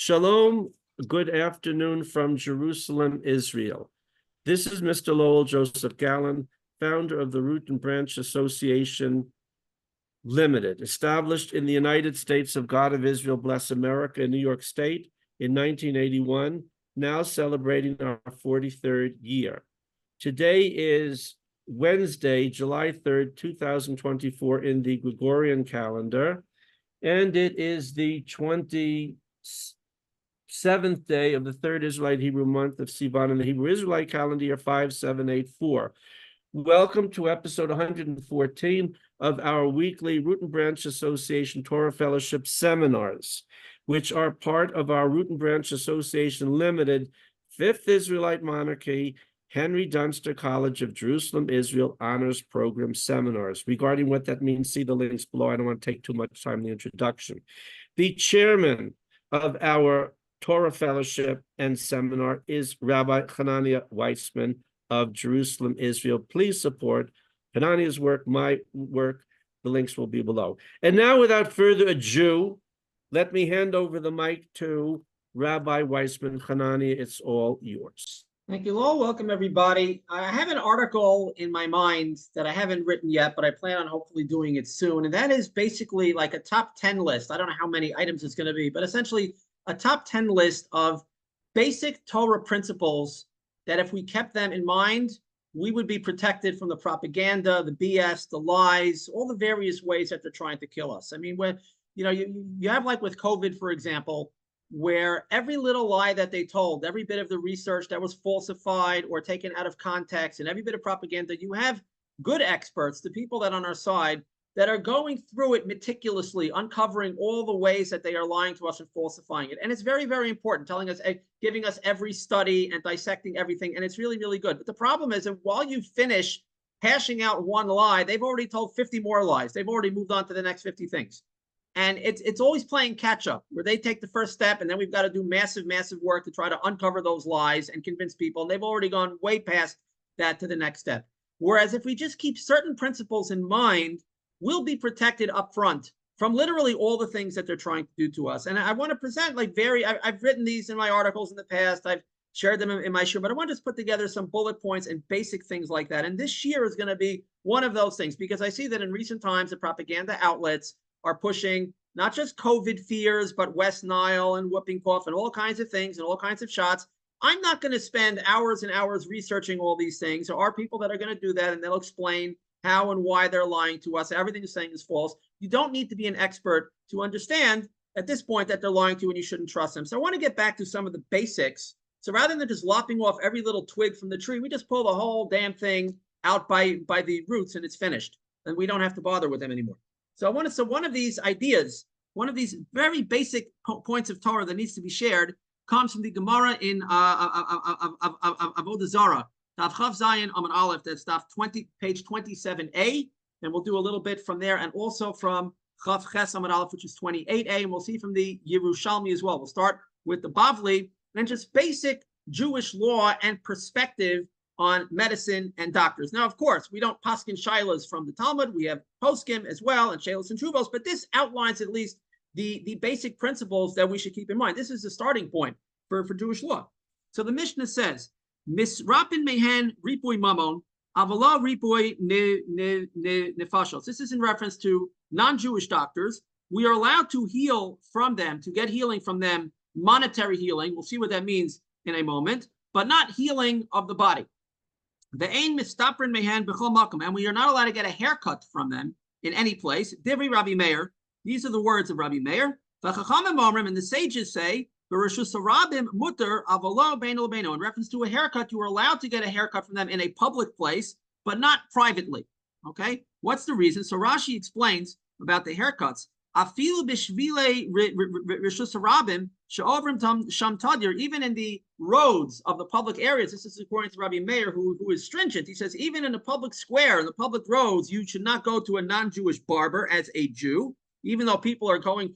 Shalom, good afternoon from Jerusalem, Israel. This is Mr. Lowell Joseph Gallen, founder of the Root and Branch Association Limited, established in the United States of God of Israel, bless America, in New York State in 1981, now celebrating our 43rd year. Today is Wednesday, July 3rd, 2024 in the Gregorian calendar, and it is the 27th day of the third Israelite Hebrew month of Sivan in the Hebrew Israelite calendar year 5784. Welcome to episode 114 of our weekly Root and Branch Association Torah Fellowship seminars, which are part of our Root and Branch Association Limited Fifth Israelite Monarchy Henry Dunster College of Jerusalem, Israel Honors Program seminars. Regarding what that means, see the links below. I don't want to take too much time in the introduction. The chairman of our Torah Fellowship and seminar is Rabbi Hanania Weissman of Jerusalem, Israel. Please support Hanania's work, my work. The links will be below. And now, without further ado, let me hand over the mic to Rabbi Weissman. Hanania, it's all yours. Thank you, Lowell. Welcome, everybody. I have an article in my mind that I haven't written yet, but I plan on hopefully doing it soon. And that is basically like a top 10 list. I don't know how many items it's going to be, but essentially a top 10 list of basic Torah principles that if we kept them in mind, we would be protected from the propaganda, the BS, the lies, all the various ways that they're trying to kill us. I mean, when you have, like with COVID, for example, where every little lie that they told, every bit of the research that was falsified or taken out of context, and every bit of propaganda, you have good experts, the people that are on our side, that are going through it meticulously, uncovering all the ways that they are lying to us and falsifying it. And it's very, very important, telling us, giving us every study and dissecting everything. And it's really, really good. But the problem is that while you finish hashing out one lie, they've already told 50 more lies. They've already moved on to the next 50 things. And it's always playing catch up, where they take the first step and then we've got to do massive, massive work to try to uncover those lies and convince people. And they've already gone way past that to the next step. Whereas if we just keep certain principles in mind, we'll be protected up front from literally all the things that they're trying to do to us. And I want to present I've written these in my articles in the past. I've shared them in my show, but I want to just put together some bullet points and basic things like that. And this year is going to be one of those things, because I see that in recent times, the propaganda outlets are pushing not just COVID fears, but West Nile and whooping cough and all kinds of things and all kinds of shots. I'm not going to spend hours and hours researching all these things. There are people that are going to do that, and they'll explain how and why they're lying to us. Everything they're saying is false. You don't need to be an expert to understand at this point that they're lying to you and you shouldn't trust them. So I want to get back to some of the basics. So rather than just lopping off every little twig from the tree, we just pull the whole damn thing out by the roots and it's finished. And we don't have to bother with them anymore. So one of these ideas, one of these very basic points of Torah that needs to be shared comes from the Gemara in Avodah Zarah. Daf Chav Zayin Amud Aleph, that's page 27a, and we'll do a little bit from there, and also from Chav Ches Amud Aleph, which is 28a, and we'll see from the Yerushalmi as well. We'll start with the Bavli, and just basic Jewish law and perspective on medicine and doctors. Now, of course, we don't paskin shailas from the Talmud. We have poskim as well, and shailas and truvos, but this outlines at least the basic principles that we should keep in mind. This is the starting point for Jewish law. So the Mishnah says, Misrapin mehen ripuy mamon, avala ripuy nefashos. This is in reference to non-Jewish doctors. We are allowed to heal from them, to get healing from them, monetary healing. We'll see what that means in a moment, but not healing of the body. The ain mistaprin mehen b'chol makom, and we are not allowed to get a haircut from them in any place. Divri Rabbi Meir. These are the words of Rabbi Meir. V'chachamim omrim, and the sages say, in reference to a haircut, you are allowed to get a haircut from them in a public place, but not privately. Okay? What's the reason? So Rashi explains about the haircuts. Even in the roads of the public areas, this is according to Rabbi Meir, who is stringent. He says, even in the public square, in the public roads, you should not go to a non-Jewish barber as a Jew, even though people are going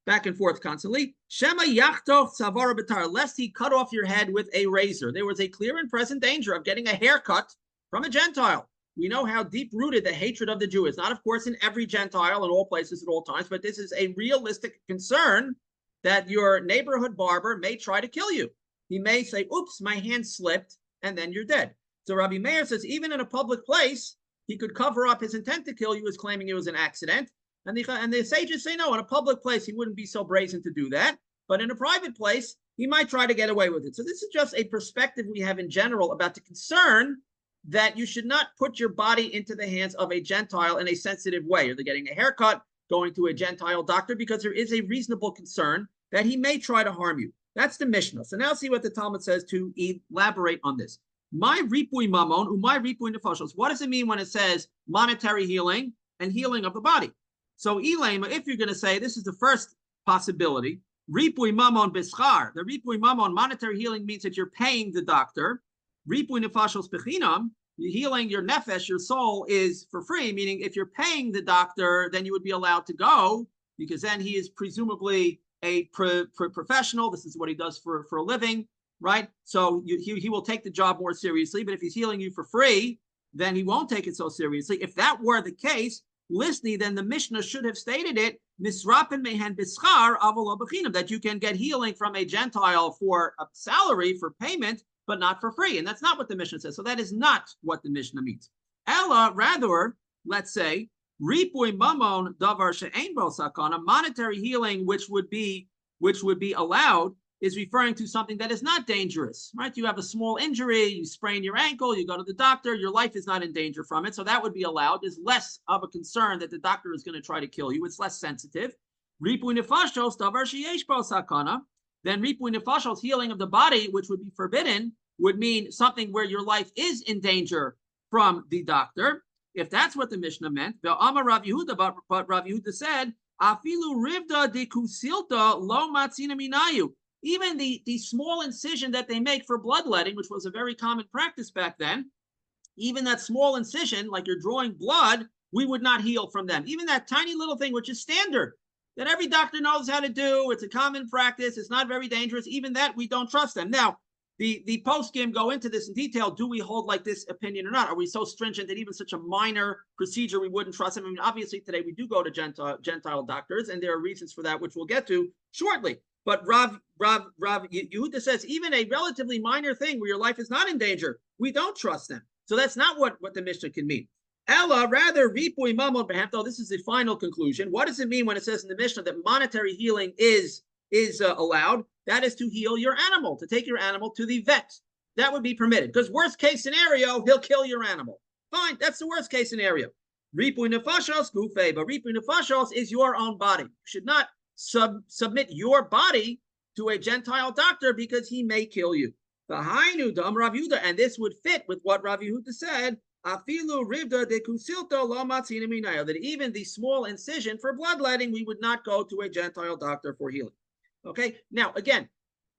back and forth constantly. Shema yachtov tzavara b'tar, lest he cut off your head with a razor. There was a clear and present danger of getting a haircut from a Gentile. We know how deep-rooted the hatred of the Jew is. Not, of course, in every Gentile in all places at all times, but this is a realistic concern that your neighborhood barber may try to kill you. He may say, oops, my hand slipped, and then you're dead. So Rabbi Meir says, even in a public place, he could cover up his intent to kill you as claiming it was an accident. And the sages say, no, in a public place, he wouldn't be so brazen to do that. But in a private place, he might try to get away with it. So this is just a perspective we have in general about the concern that you should not put your body into the hands of a Gentile in a sensitive way. Or they're getting a haircut, going to a Gentile doctor, because there is a reasonable concern that he may try to harm you. That's the Mishnah. So now see what the Talmud says to elaborate on this. My ripui mamon, umay ripui nefashos. What does it mean when it says monetary healing and healing of the body? So Elaim, if you're going to say this is the first possibility, ripui mamon bischar. The ripui mamon, monetary healing, means that you're paying the doctor. Ripui nefashos bechinam, healing your nefesh, your soul, is for free, meaning if you're paying the doctor, then you would be allowed to go, because then he is presumably a professional. This is what he does for a living, right? So he will take the job more seriously, but if he's healing you for free, then he won't take it so seriously. If that were the case, listening, then the Mishnah should have stated it, misrapen mehen bischar avolo bechinam, that you can get healing from a Gentile for a salary, for payment, but not for free. And that's not what the Mishnah says. So that is not what the Mishnah means. Ella, rather, let's say, ripui mamon davar she'ein bo sakana, monetary healing, which would be allowed, is referring to something that is not dangerous, right? You have a small injury, you sprain your ankle, you go to the doctor, your life is not in danger from it. So that would be allowed. There's less of a concern that the doctor is going to try to kill you. It's less sensitive. Ripui nefashos davar she'yesh bo sakana. Then ripui nefashos, healing of the body, which would be forbidden, would mean something where your life is in danger from the doctor. If that's what the Mishnah meant, but Rav Yehuda said, Afilu rivda de kusilta lo matzina minayu. Even the small incision that they make for bloodletting, which was a very common practice back then, even that small incision, like you're drawing blood, we would not heal from them. Even that tiny little thing, which is standard, that every doctor knows how to do, it's a common practice, it's not very dangerous, even that we don't trust them. Now, the post-game go into this in detail. Do we hold like this opinion or not? Are we so stringent that even such a minor procedure we wouldn't trust them? I mean, obviously today we do go to Gentile doctors, and there are reasons for that, which we'll get to shortly. But Rav Yehuda says even a relatively minor thing where your life is not in danger, we don't trust them. So that's not what the Mishnah can mean. Ella, rather, ripui mamon behemto. This is the final conclusion. What does it mean when it says in the Mishnah that monetary healing is allowed? That is to heal your animal, to take your animal to the vet. That would be permitted, because worst case scenario, he'll kill your animal. Fine, that's the worst case scenario. Ripui nefashos gufe, but ripui nefashos is your own body. You should not submit your body to a Gentile doctor because he may kill you. V'hainu dam Rav Yehuda, and this would fit with what Rav Yehuda said. Afilu rivda de kusilto lo matzina minayu, that even the small incision for bloodletting, we would not go to a Gentile doctor for healing. Okay, now again,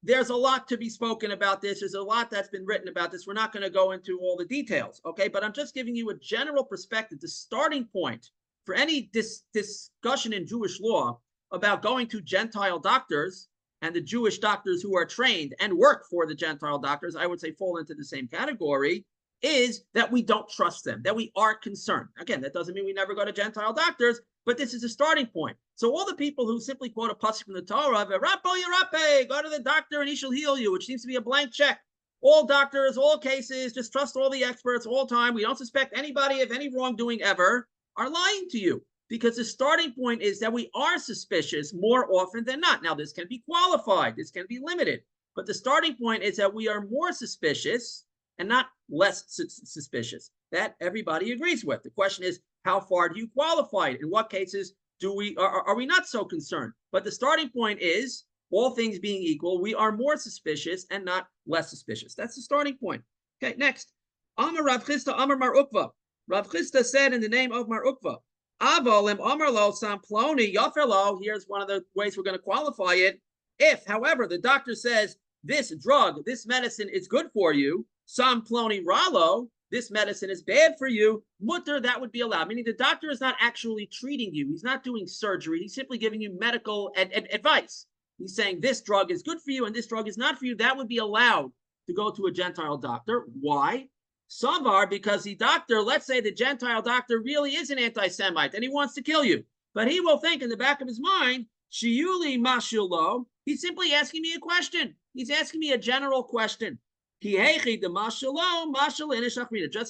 there's a lot to be spoken about this. There's a lot that's been written about this. We're not going to go into all the details, okay? But I'm just giving you a general perspective, the starting point for any discussion in Jewish law about going to Gentile doctors, and the Jewish doctors who are trained and work for the Gentile doctors, I would say fall into the same category, is that we don't trust them, that we are concerned. Again, that doesn't mean we never go to Gentile doctors, but this is a starting point. So all the people who simply quote a pasuk from the Torah, "V'rapo yirape," go to the doctor and he shall heal you, which seems to be a blank check. All doctors, all cases, just trust all the experts all time. We don't suspect anybody of any wrongdoing ever, are lying to you. Because the starting point is that we are suspicious more often than not. Now, this can be qualified, this can be limited, but the starting point is that we are more suspicious and not less suspicious. That everybody agrees with. The question is, how far do you qualify it? In what cases are we not so concerned? But the starting point is, all things being equal, we are more suspicious and not less suspicious. That's the starting point. Okay, next. Amar Rav Chisda, Amar Mar Ukva. Rav Chisda said in the name of Mar Ukva, Avolim Amarlo Samploni Yaferlo. Here's one of the ways we're going to qualify it. If, however, the doctor says this drug, this medicine is good for you, Samploni Ralo, this medicine is bad for you, mutter, that would be allowed. Meaning the doctor is not actually treating you. He's not doing surgery. He's simply giving you medical advice. He's saying this drug is good for you and this drug is not for you. That would be allowed to go to a Gentile doctor. Why? Savar, because the doctor, let's say the Gentile doctor really is an anti-Semite and he wants to kill you. But he will think in the back of his mind, Shiuli Mashulo, He's simply asking me a question. He's asking me a general question. Just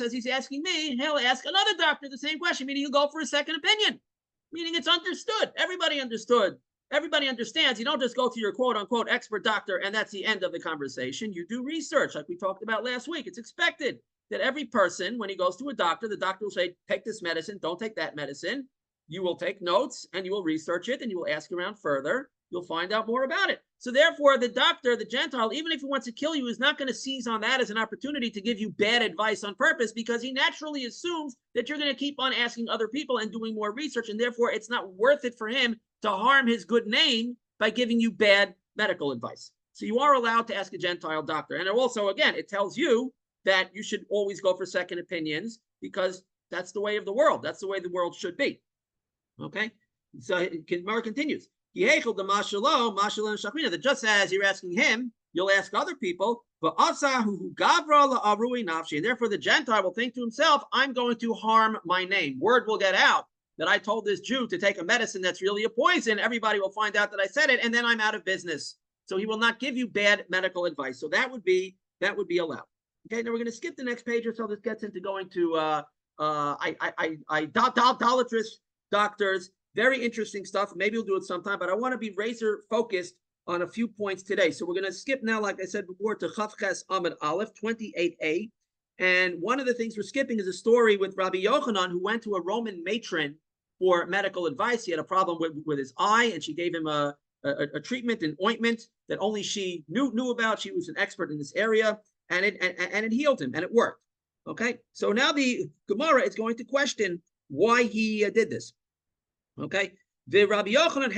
as he's asking me, he'll ask another doctor the same question, meaning he'll go for a second opinion, meaning it's understood. Everybody understood. Everybody understands. You don't just go to your quote unquote expert doctor and that's the end of the conversation. You do research like we talked about last week. It's expected that every person, when he goes to a doctor, the doctor will say, take this medicine, don't take that medicine. You will take notes and you will research it and you will ask around further. You'll find out more about it. So therefore, the doctor, the Gentile, even if he wants to kill you, is not going to seize on that as an opportunity to give you bad advice on purpose, because he naturally assumes that you're going to keep on asking other people and doing more research. And therefore, it's not worth it for him to harm his good name by giving you bad medical advice. So you are allowed to ask a Gentile doctor. And also, again, it tells you that you should always go for second opinions, because that's the way of the world. That's the way the world should be. Okay? So Gemara continues. That just as you're asking him, you'll ask other people. And therefore, the Gentile will think to himself, I'm going to harm my name. Word will get out that I told this Jew to take a medicine that's really a poison. Everybody will find out that I said it, and then I'm out of business. So he will not give you bad medical advice. So that would be allowed. Okay, now we're going to skip the next page, or so this gets into going to idolatrous doctors. Very interesting stuff. Maybe we'll do it sometime, but I want to be razor focused on a few points today. So we're going to skip now, like I said before, to Chavches Amud Aleph 28a. And one of the things we're skipping is a story with Rabbi Yochanan, who went to a Roman matron for medical advice. He had a problem with his eye, and she gave him a treatment, an ointment that only she knew about. She was an expert in this area, and it healed him, and it worked. Okay, so now the Gemara is going to question why he did this. Okay, the Rabbi Yochanan,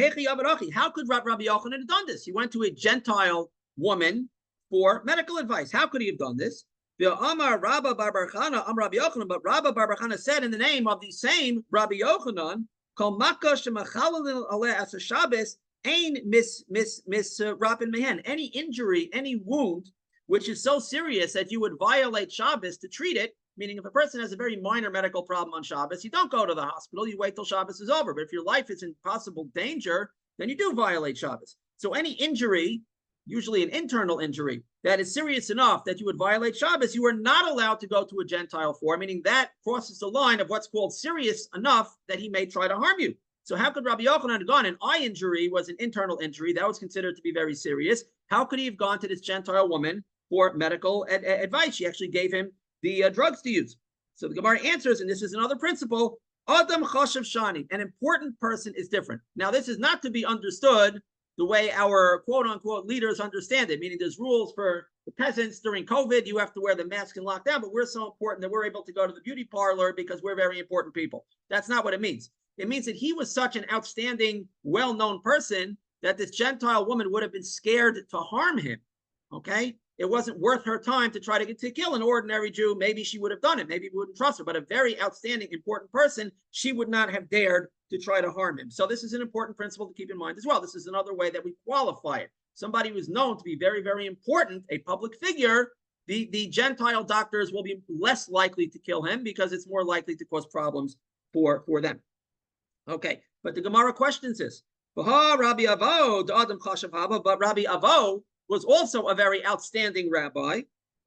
how could Rabbi Yochanan have done this? He went to a Gentile woman for medical advice. How could he have done this? The Amar Rabba Bar Bar Chana, Rabbi Yochanan, but Rabba Bar Bar Chana said in the name of the same Rabbi Yochanan, Kol Makkah shemachalel aleh as a Shabbos ain mis rapin mehen. Any injury, any wound, which is so serious that you would violate Shabbos to treat it. Meaning, if a person has a very minor medical problem on Shabbos, you don't go to the hospital, you wait till Shabbos is over. But if your life is in possible danger, then you do violate Shabbos. So any injury, usually an internal injury, that is serious enough that you would violate Shabbos, you are not allowed to go to a Gentile for, meaning that crosses the line of what's called serious enough that he may try to harm you. So how could Rabbi Yochanan have gone? An eye injury was an internal injury. That was considered to be very serious. How could he have gone to this Gentile woman for medical advice? She actually gave him the drugs to use. So the Gemara answers, and this is another principle, Adam Choshev Shani, an important person is different. Now, this is not to be understood the way our quote-unquote leaders understand it, meaning there's rules for the peasants during COVID, you have to wear the mask and lockdown, but we're so important that we're able to go to the beauty parlor because we're very important people. That's not what it means. It means that he was such an outstanding, well-known person that this Gentile woman would have been scared to harm him, okay? It wasn't worth her time to try to kill an ordinary Jew. Maybe she would have done it. Maybe we wouldn't trust her. But a very outstanding, important person, she would not have dared to try to harm him. So this is an important principle to keep in mind as well. This is another way that we qualify it. Somebody who is known to be very, very important, a public figure, the Gentile doctors will be less likely to kill him because it's more likely to cause problems for them. Okay, but the Gemara questions this. But Rabbi Avo was also a very outstanding rabbi.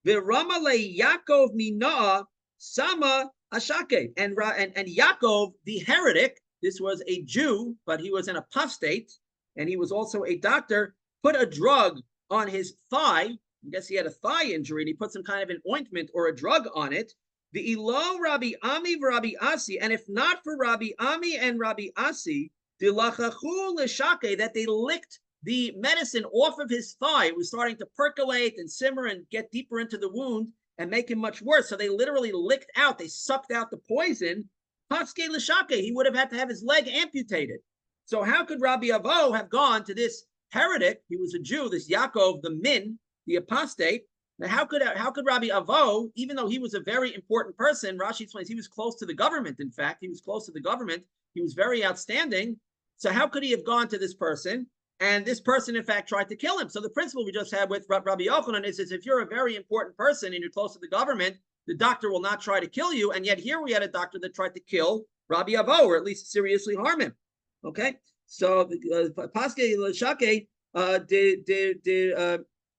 V'ramale Yaakov mina sama ashake, and Yaakov the heretic. This was a Jew, but he was an apostate, and he was also a doctor. Put a drug on his thigh. I guess he had a thigh injury, and he put some kind of an ointment or a drug on it. The Ilo Rabbi Ami v'Rabbi Asi, and if not for Rabbi Ami and Rabbi Asi, the lachachu l'shake, that they licked the medicine off of his thigh. It was starting to percolate and simmer and get deeper into the wound and make him much worse. So they literally licked out, they sucked out the poison. Paske l'shake, he would have had to have his leg amputated. So how could Rabbi Avo have gone to this heretic? He was a Jew, this Yaakov, the Min, the apostate. Now, how could Rabbi Avo, even though he was a very important person, Rashi explains he was close to the government. In fact, he was close to the government. He was very outstanding. So how could he have gone to this person? And this person, in fact, tried to kill him. So the principle we just had with Rabbi Yochanan is if you're a very important person and you're close to the government, the doctor will not try to kill you. And yet here we had a doctor that tried to kill Rabbi Avo, or at least seriously harm him. Okay, so Paske L'Shake,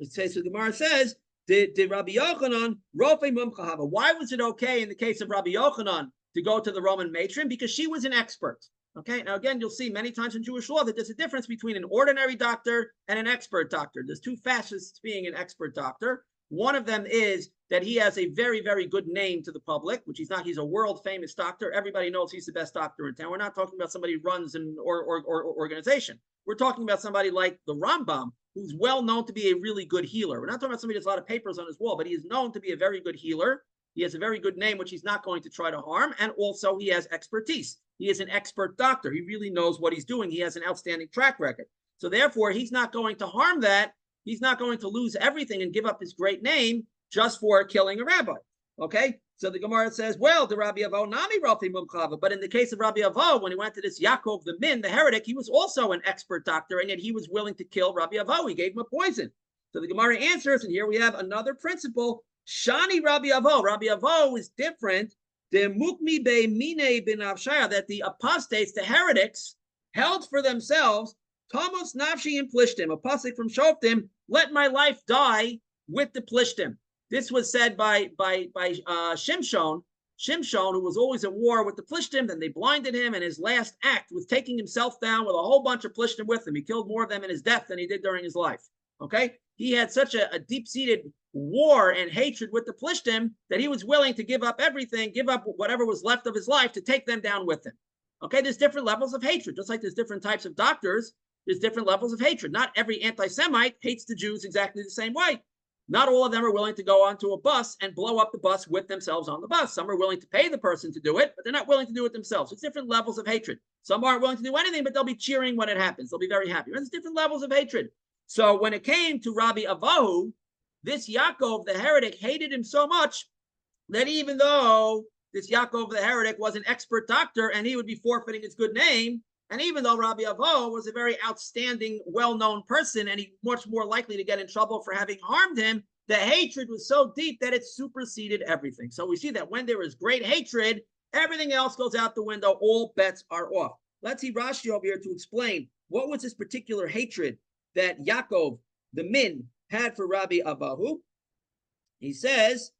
it says, so the Gemara says, did Rabbi Yochanan Rofe Mumchahava? Why was it okay in the case of Rabbi Yochanan to go to the Roman matron? Because she was an expert. Okay, now again, you'll see many times in Jewish law that there's a difference between an ordinary doctor and an expert doctor. There's two facets to being an expert doctor. One of them is that he has a very, very good name to the public, which he's not. He's a world famous doctor. Everybody knows he's the best doctor in town. We're not talking about somebody who runs an organization. We're talking about somebody like the Rambam, who's well known to be a really good healer. We're not talking about somebody who has a lot of papers on his wall, but he is known to be a very good healer. He has a very good name, which he's not going to try to harm. And also he has expertise. He is an expert doctor. He really knows what he's doing. He has an outstanding track record. So therefore, he's not going to harm that. He's not going to lose everything and give up his great name just for killing a rabbi. Okay? So the Gemara says, well, the Rabbi Avo Nami Rafi Mumchava. But in the case of Rabbi Avo, when he went to this Yaakov the Min, the heretic, he was also an expert doctor, and yet he was willing to kill Rabbi Avo. He gave him a poison. So the Gemara answers, and here we have another principle. Shani Rabbi Avo. Rabbi Avo is different. The Mukmi Be Mine bin Avshaya, that the apostates, the heretics, held for themselves, Thomas Nafshi and Plishtim, a pasuk from Shoftim, let my life die with the Plishtim. This was said by Shimshon. Shimshon, who was always at war with the Plishtim, then they blinded him, and his last act was taking himself down with a whole bunch of Plishtim with him. He killed more of them in his death than he did during his life. Okay? He had such a deep-seated war and hatred with the Plishtim that he was willing to give up everything, give up whatever was left of his life to take them down with him. Okay? There's different levels of hatred. Just like there's different types of doctors, there's different levels of hatred. Not every anti-Semite hates the Jews exactly the same way. Not all of them are willing to go onto a bus and blow up the bus with themselves on the bus. Some are willing to pay the person to do it, but they're not willing to do it themselves. It's different levels of hatred. Some aren't willing to do anything, but they'll be cheering when it happens. They'll be very happy. There's different levels of hatred. So when it came to Rabbi Avahu, this Yaakov, the heretic, hated him so much that even though this Yaakov, the heretic, was an expert doctor and he would be forfeiting his good name, and even though Rabbi Avo was a very outstanding, well-known person, and he much more likely to get in trouble for having harmed him, the hatred was so deep that it superseded everything. So we see that when there is great hatred, everything else goes out the window. All bets are off. Let's see Rashi over here to explain what was this particular hatred that Yaakov, the Min, had for Rabbi Avahu. He says,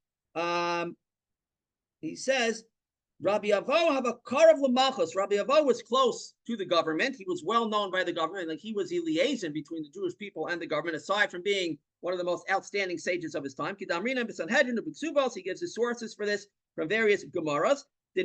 Rabbi Avo have a car of Lamachos. Rabbi Avo was close to the government. He was well known by the government. Like he was a liaison between the Jewish people and the government, aside from being one of the most outstanding sages of his time. He gives his sources for this from various Gemaras. That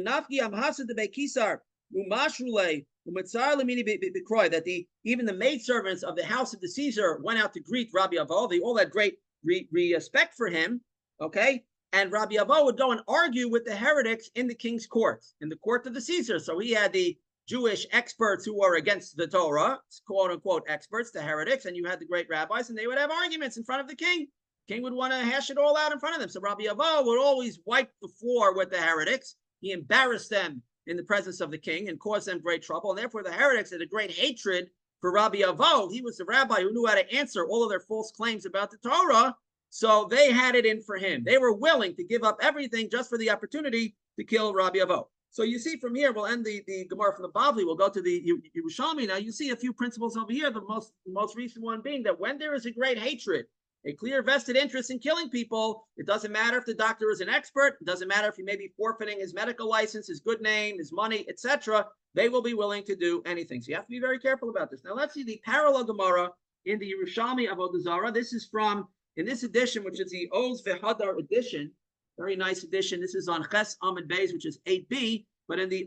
even the maidservants of the house of the Caesar went out to greet Rabbi Avo. They all had great respect for him. Okay. And Rabbi Avo would go and argue with the heretics in the king's court, in the court of the Caesar. So he had the Jewish experts who were against the Torah, quote unquote experts, the heretics, and you had the great rabbis, and they would have arguments in front of the king. The king would want to hash it all out in front of them. So Rabbi Avo would always wipe the floor with the heretics. He embarrassed them in the presence of the king and caused them great trouble. And therefore, the heretics had a great hatred for Rabbi Avo. He was the rabbi who knew how to answer all of their false claims about the Torah. So they had it in for him. They were willing to give up everything just for the opportunity to kill Rabbi Avo. So you see from here, we'll end the Gemara from the Bavli. We'll go to the Yerushalmi. Now you see a few principles over here. The most recent one being that when there is a great hatred, a clear vested interest in killing people, it doesn't matter if the doctor is an expert. It doesn't matter if he may be forfeiting his medical license, his good name, his money, etc. They will be willing to do anything. So you have to be very careful about this. Now let's see the parallel Gemara in the Yerushalmi of Avodah Zarah. This is from, in this edition, which is the Oz Vehadar edition, very nice edition. This is on Ches Amud Beis, which is 8b. But in the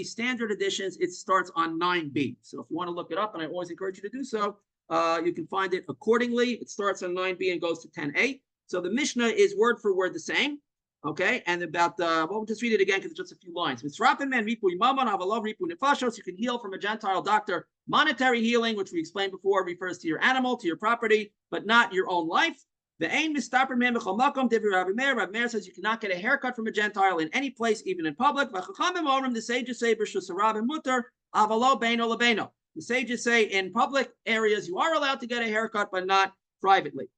standard editions, it starts on 9b. So if you want to look it up, and I always encourage you to do so, you can find it accordingly. It starts on 9b and goes to 10a. So the Mishnah is word for word the same. Okay, and about we'll just read it again because it's just a few lines. You can heal from a Gentile doctor. Monetary healing, which we explained before, refers to your animal, to your property, but not your own life. The aim is Rav Meir says you cannot get a haircut from a Gentile in any place, even in public. The sages say the sages say in public areas you are allowed to get a haircut, but not privately.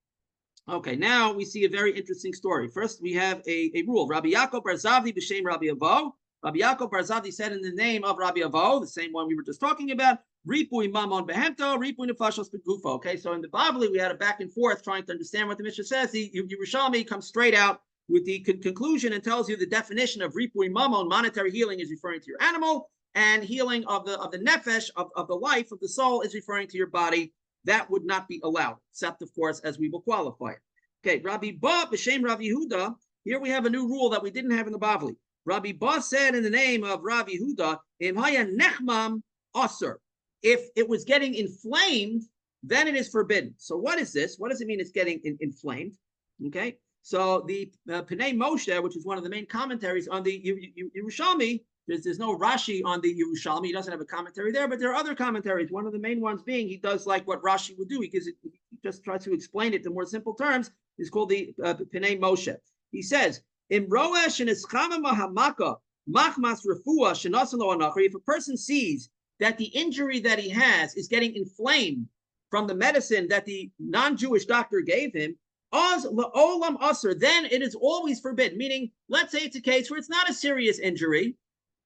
Okay, now we see a very interesting story. First, we have a rule. Rabbi Yaakov Bar Zavdi b'shem Rabbi Avo. Rabbi Yaakov Bar Zavdi said in the name of Rabbi Avo, the same one we were just talking about, Ripui mamon behemto, ripui nefashos begufo. Okay, so in the Bavli, we had a back and forth trying to understand what the Mishnah says. The Yerushalmi comes straight out with the conclusion and tells you the definition of ripui mamon, monetary healing, is referring to your animal, and healing of the nefesh, of the life, of the soul, is referring to your body. That would not be allowed, except, of course, as we will qualify it. Okay, Rabbi Ba b'shem Rav Yehuda. Here we have a new rule that we didn't have in the Bavli. Rabbi Ba said in the name of Rav Yehuda, Im haya nechmam aser. If it was getting inflamed, then it is forbidden. So what is this? What does it mean it's getting inflamed? Okay, so the Pnei Moshe, which is one of the main commentaries on the Yerushalmi, there's no Rashi on the Yerushalmi. He doesn't have a commentary there, but there are other commentaries. One of the main ones being, he does like what Rashi would do. He just tries to explain it in more simple terms. It's called the Pnei Moshe. He says, if a person sees that the injury that he has is getting inflamed from the medicine that the non-Jewish doctor gave him, then it is always forbidden. Meaning, let's say it's a case where it's not a serious injury,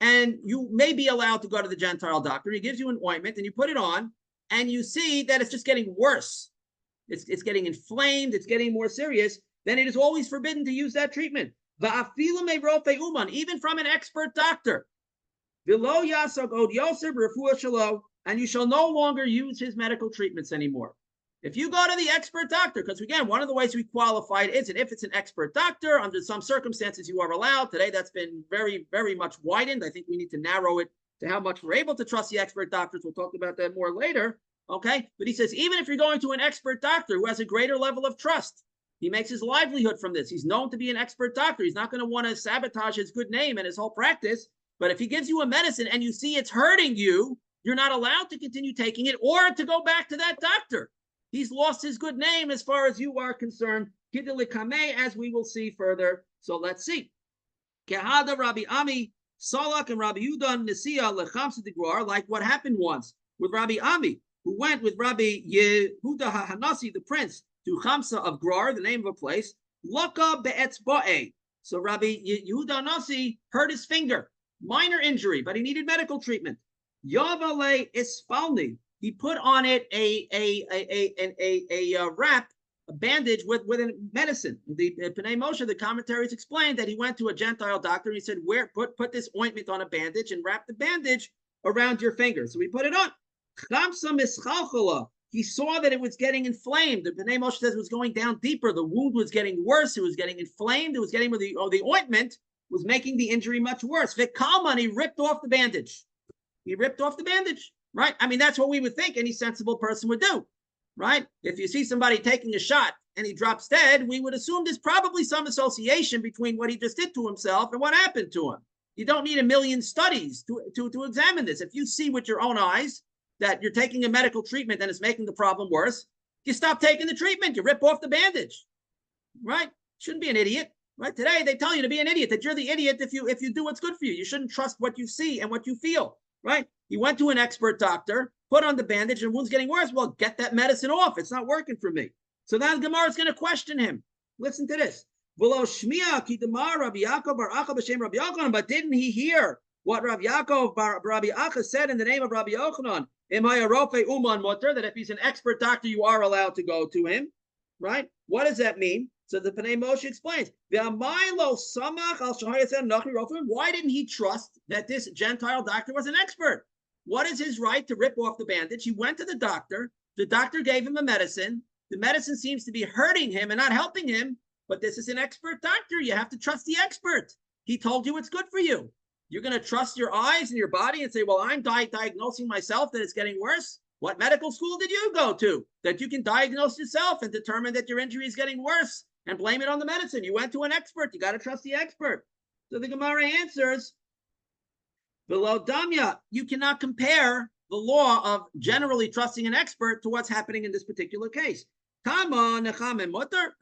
and you may be allowed to go to the Gentile doctor. He gives you an ointment, and you put it on, and you see that it's just getting worse. It's getting inflamed. It's getting more serious. Then it is always forbidden to use that treatment. Even from an expert doctor. And you shall no longer use his medical treatments anymore. If you go to the expert doctor, because again, one of the ways we qualify it is that if it's an expert doctor, under some circumstances you are allowed. Today, that's been very, very much widened. I think we need to narrow it to how much we're able to trust the expert doctors. We'll talk about that more later. Okay, but he says, even if you're going to an expert doctor who has a greater level of trust, he makes his livelihood from this. He's known to be an expert doctor. He's not going to want to sabotage his good name and his whole practice. But if he gives you a medicine and you see it's hurting you, you're not allowed to continue taking it or to go back to that doctor. He's lost his good name as far as you are concerned, as we will see further. So let's see. Kehada Rabbi Ami, Salak and Rabbi Yudan Nisia Lechamsa Degrar, like what happened once with Rabbi Ami, who went with Rabbi Yehuda Hanasi, the prince, to Chamsa of Grar, the name of a place. Laka be'etzba'e. So Rabbi Yehuda Hanasi hurt his finger, minor injury, but he needed medical treatment. Yavale Isfalni. He put on it a wrap, a bandage with a medicine. The Pnei Moshe, the commentaries explained that he went to a Gentile doctor and he said, put this ointment on a bandage and wrap the bandage around your finger. So he put it on. He saw that it was getting inflamed. The Pnei Moshe says it was going down deeper. The wound was getting worse. It was getting inflamed. It was getting the ointment was making the injury much worse. Vikalman, he ripped off the bandage. He ripped off the bandage. Right? I mean, that's what we would think any sensible person would do, right? If you see somebody taking a shot and he drops dead, we would assume there's probably some association between what he just did to himself and what happened to him. You don't need a million studies to examine this. If you see with your own eyes that you're taking a medical treatment and it's making the problem worse, you stop taking the treatment. You rip off the bandage, right? Shouldn't be an idiot, right? Today, they tell you to be an idiot, that you're the idiot if you do what's good for you. You shouldn't trust what you see and what you feel, right? He went to an expert doctor, put on the bandage, and the wound's getting worse. Well, get that medicine off. It's not working for me. So now the Gemara is going to question him. Listen to this. But didn't he hear what Rabbi Yaakov bar Rabbi Acha said in the name of Rabbi Yochanan? That if he's an expert doctor, you are allowed to go to him, right? What does that mean? So the Pnei Moshe explains, why didn't he trust that this Gentile doctor was an expert? What is his right to rip off the bandage? He went to the doctor. The doctor gave him a medicine. The medicine seems to be hurting him and not helping him, but this is an expert doctor. You have to trust the expert. He told you it's good for you. You're going to trust your eyes and your body and say, well, I'm diagnosing myself that it's getting worse. What medical school did you go to that you can diagnose yourself and determine that your injury is getting worse and blame it on the medicine? You went to an expert. You got to trust the expert. So the Gemara answers, below Damya, you cannot compare the law of generally trusting an expert to what's happening in this particular case. Come on, I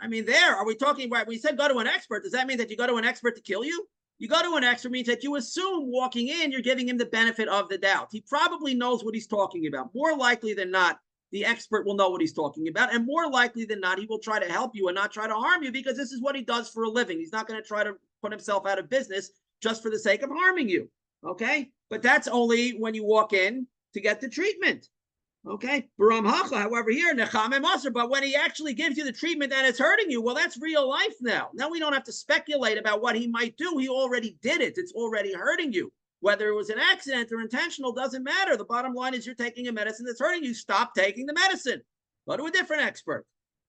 mean, are we talking about, we said go to an expert. Does that mean that you go to an expert to kill you? You go to an expert means that you assume walking in, you're giving him the benefit of the doubt. He probably knows what he's talking about. More likely than not, the expert will know what he's talking about. And more likely than not, he will try to help you and not try to harm you because this is what he does for a living. He's not going to try to put himself out of business just for the sake of harming you. Okay, but that's only when you walk in to get the treatment. Okay, however, here, but when he actually gives you the treatment and it's hurting you, well, that's real life now. Now we don't have to speculate about what he might do. He already did it. It's already hurting you. Whether it was an accident or intentional doesn't matter. The bottom line is you're taking a medicine that's hurting you. Stop taking the medicine. Go to a different expert.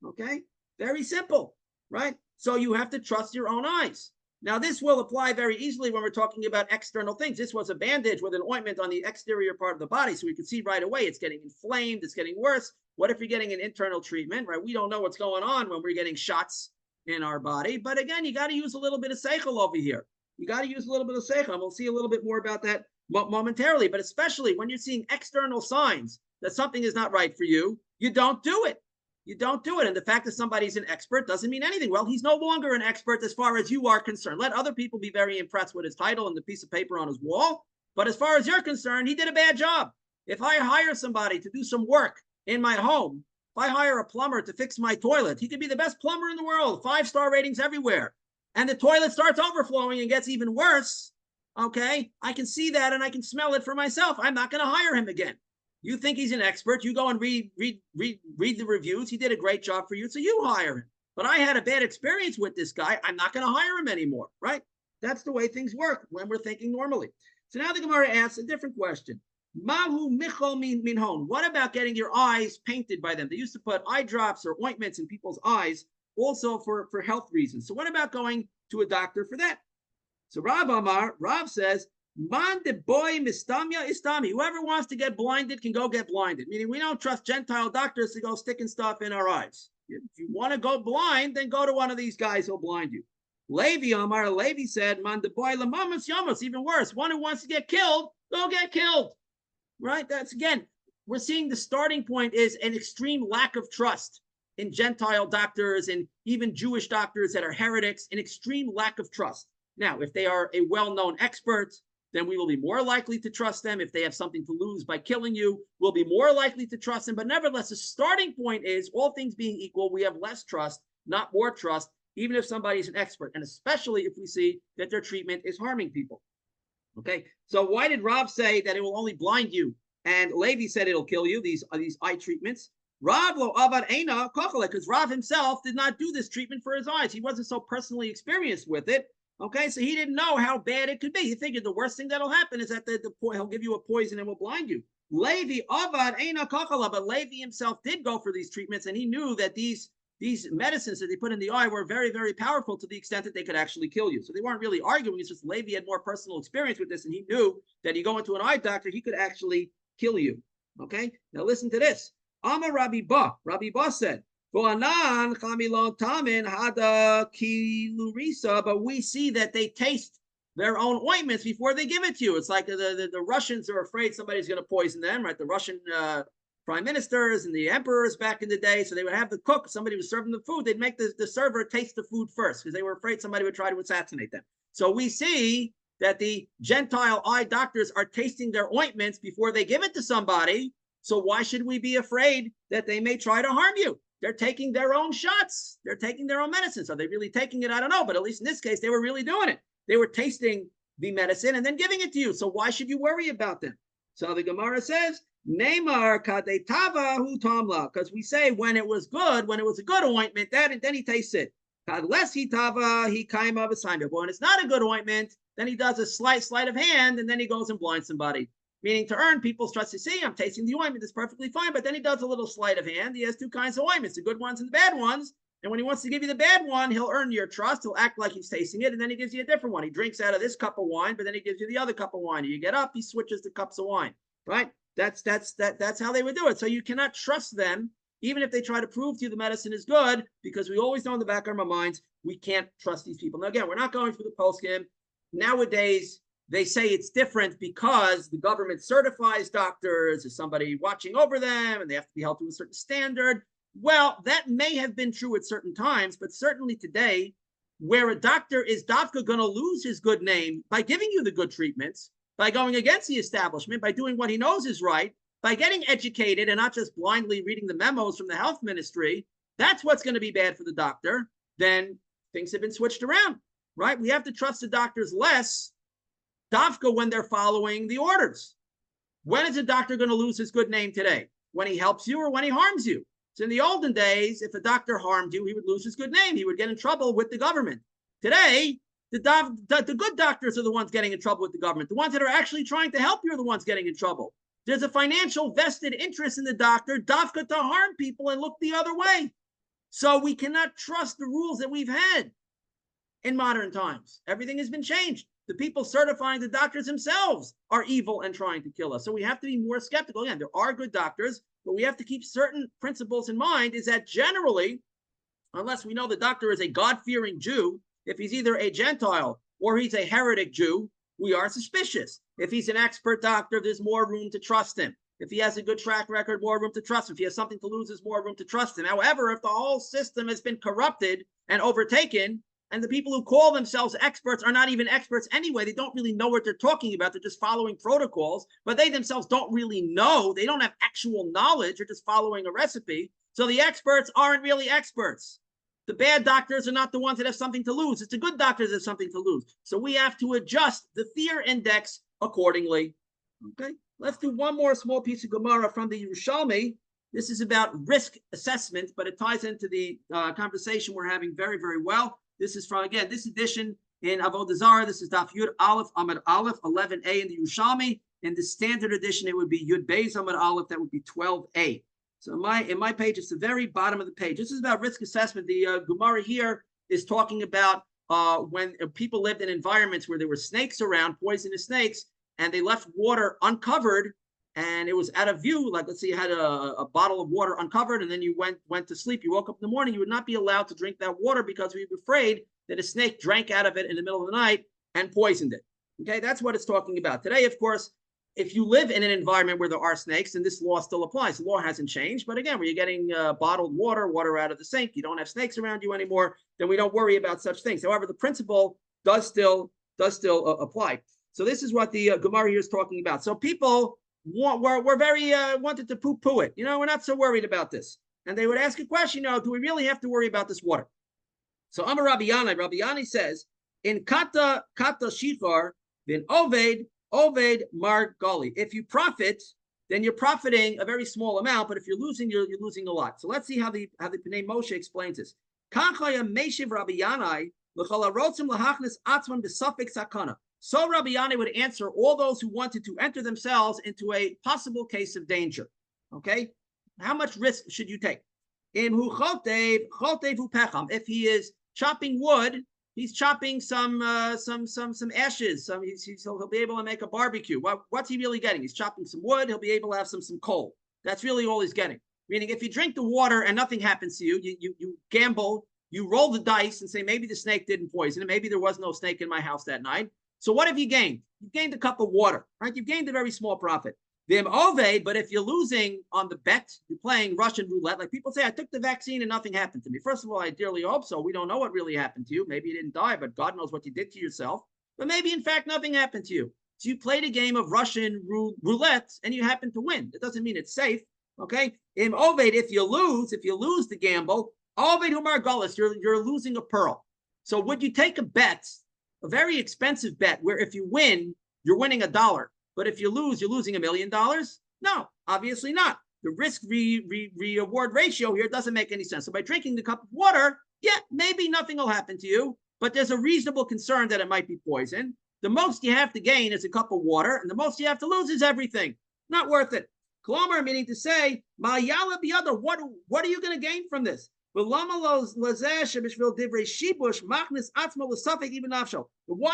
Okay, very simple, right? So you have to trust your own eyes. Now, this will apply very easily when we're talking about external things. This was a bandage with an ointment on the exterior part of the body, so we could see right away it's getting inflamed, it's getting worse. What if you're getting an internal treatment, right? We don't know what's going on when we're getting shots in our body. But again, you got to use a little bit of seichel over here. You got to use a little bit of seichel. And we'll see a little bit more about that momentarily. But especially when you're seeing external signs that something is not right for you, you don't do it. You don't do it. And the fact that somebody's an expert doesn't mean anything. Well, he's no longer an expert as far as you are concerned. Let other people be very impressed with his title and the piece of paper on his wall. But as far as you're concerned, he did a bad job. If I hire somebody to do some work in my home, if I hire a plumber to fix my toilet, he could be the best plumber in the world, 5-star ratings everywhere. And the toilet starts overflowing and gets even worse. Okay, I can see that and I can smell it for myself. I'm not going to hire him again. You think he's an expert. You go and read the reviews. He did a great job for you, so you hire him. But I had a bad experience with this guy. I'm not going to hire him anymore, right? That's the way things work when we're thinking normally. So now the Gemara asks a different question. Mahu michol minhon. What about getting your eyes painted by them? They used to put eye drops or ointments in people's eyes also for health reasons. So what about going to a doctor for that? So Rav says, Man de boy mistamya istami. Whoever wants to get blinded can go get blinded. Meaning we don't trust Gentile doctors to go sticking stuff in our eyes. If you want to go blind, then go to one of these guys who'll blind you. Levi said, Man de boy lamamas yamos. Even worse, one who wants to get killed, go get killed. Right? That's again, we're seeing the starting point is an extreme lack of trust in Gentile doctors and even Jewish doctors that are heretics, an extreme lack of trust. Now, if they are a well-known expert, then we will be more likely to trust them. If they have something to lose by killing you, we'll be more likely to trust them. But nevertheless, the starting point is, all things being equal, we have less trust, not more trust, even if somebody's an expert, and especially if we see that their treatment is harming people. Okay, so why did Rav say that it will only blind you, and Levi said it'll kill you, these eye treatments? Rav lo avad eina kochale, because Rav himself did not do this treatment for his eyes. He wasn't so personally experienced with it. Okay, so he didn't know how bad it could be. He figured the worst thing that'll happen is that he'll give you a poison and will blind you. Levi avad eina kochale, but Levi himself did go for these treatments, and he knew that these medicines that they put in the eye were very, very powerful to the extent that they could actually kill you. So they weren't really arguing. It's just Levi had more personal experience with this, and he knew that you go into an eye doctor, he could actually kill you. Okay, now listen to this. Amar Rabbi Ba said, but we see that they taste their own ointments before they give it to you. It's like the Russians are afraid somebody's going to poison them, right? The Russian prime ministers and the emperors back in the day. So they would have the cook, somebody was serving the food, they'd make the server taste the food first because they were afraid somebody would try to assassinate them. So we see that the Gentile eye doctors are tasting their ointments before they give it to somebody. So why should we be afraid that they may try to harm you? They're taking their own shots. They're taking their own medicines. Are they really taking it? I don't know. But at least in this case, they were really doing it. They were tasting the medicine and then giving it to you. So why should you worry about them? So the Gemara says, Neymar kadetava hu tamla, because we say when it was good, when it was a good ointment, then he tastes it. Less hitava he kaima v'saimah. But when it's not a good ointment, then he does a sleight of hand, and then he goes and blinds somebody. Meaning to earn people's trust. You see, I'm tasting the ointment. It's perfectly fine. But then he does a little sleight of hand. He has two kinds of ointments, the good ones and the bad ones. And when he wants to give you the bad one, he'll earn your trust. He'll act like he's tasting it. And then he gives you a different one. He drinks out of this cup of wine, but then he gives you the other cup of wine. You get up, he switches the cups of wine, right? That's how they would do it. So you cannot trust them, even if they try to prove to you the medicine is good, because we always know in the back of our minds, we can't trust these people. Now, again, we're not going for the poskim. Nowadays, they say it's different because the government certifies doctors as somebody watching over them and they have to be held to a certain standard. Well, that may have been true at certain times, but certainly today, where a doctor is dafka going to lose his good name by giving you the good treatments, by going against the establishment, by doing what he knows is right, by getting educated and not just blindly reading the memos from the health ministry, that's what's going to be bad for the doctor. Then things have been switched around, right? We have to trust the doctors less dafka when they're following the orders. When is a doctor going to lose his good name today? When he helps you or when he harms you? So in the olden days, if a doctor harmed you, he would lose his good name. He would get in trouble with the government. Today, the good doctors are the ones getting in trouble with the government. The ones that are actually trying to help you are the ones getting in trouble. There's a financial vested interest in the doctor, dafka, to harm people and look the other way. So we cannot trust the rules that we've had in modern times. Everything has been changed. The people certifying the doctors themselves are evil and trying to kill us. So we have to be more skeptical. Again, there are good doctors, but we have to keep certain principles in mind, is that generally, unless we know the doctor is a God-fearing Jew, if he's either a Gentile or he's a heretic Jew, we are suspicious. If he's an expert doctor, there's more room to trust him. If he has a good track record, more room to trust him. If he has something to lose, there's more room to trust him. However, if the whole system has been corrupted and overtaken, and the people who call themselves experts are not even experts anyway, they don't really know what they're talking about. They're just following protocols, but they themselves don't really know. They don't have actual knowledge. They're just following a recipe. So the experts aren't really experts. The bad doctors are not the ones that have something to lose. It's the good doctors that have something to lose. So we have to adjust the fear index accordingly. Okay, let's do one more small piece of Gemara from the Yerushalmi. This is about risk assessment, but it ties into the conversation we're having very, very well. This is from, again, this edition in Avodah Zarah. This is Daf Yud Aleph Amud Aleph 11a in the Yerushalmi. In the standard edition, it would be Yud Beis Amud Aleph. That would be 12a. So in my page, it's the very bottom of the page. This is about risk assessment. The Gemara here is talking about when people lived in environments where there were snakes around, poisonous snakes, and they left water uncovered, and it was out of view. Like, let's say you had a bottle of water uncovered, and then you went to sleep. You woke up in the morning, you would not be allowed to drink that water because we were afraid that a snake drank out of it in the middle of the night and poisoned it. Okay, that's what it's talking about. Today, of course, if you live in an environment where there are snakes, then this law still applies. The law hasn't changed. But again, where you're getting bottled water out of the sink, you don't have snakes around you anymore, then we don't worry about such things. However, the principle does still apply. So this is what the Gemara here is talking about. So people were very wanted to poo-poo it. We're not so worried about this. And they would ask a question, do we really have to worry about this water? So Amar Rabbi Yanai says, in kata shichar, bin Oved Mar Gali. If you profit, then you're profiting a very small amount, but if you're losing, you're losing a lot. So let's see how the Pnei Moshe explains this. So Rabbi Yanai would answer all those who wanted to enter themselves into a possible case of danger. Okay, how much risk should you take? If he is chopping wood, he's chopping some ashes. He'll be able to make a barbecue. What's he really getting? He's chopping some wood. He'll be able to have some coal. That's really all he's getting. Meaning, if you drink the water and nothing happens to you, you gamble, you roll the dice and say, maybe the snake didn't poison it. Maybe there was no snake in my house that night. So what have you gained? You've gained a cup of water, right? You've gained a very small profit. But if you're losing on the bet, you're playing Russian roulette. Like people say, I took the vaccine and nothing happened to me. First of all, I dearly hope so. We don't know what really happened to you. Maybe you didn't die, but God knows what you did to yourself. But maybe, in fact, nothing happened to you. So you played a game of Russian roulette and you happen to win. It doesn't mean it's safe, okay? If you lose the gamble, you're losing a pearl. So would you take a bet, a very expensive bet, where if you win, you're winning $1, but if you lose, you're losing $1 million? No, obviously not. The risk reward ratio here doesn't make any sense. So by drinking the cup of water, yeah, maybe nothing will happen to you, but there's a reasonable concern that it might be poison. The most you have to gain is a cup of water, and the most you have to lose is everything. Not worth it. Klomar, meaning to say, Ma'yala biyada, what are you going to gain from this? But why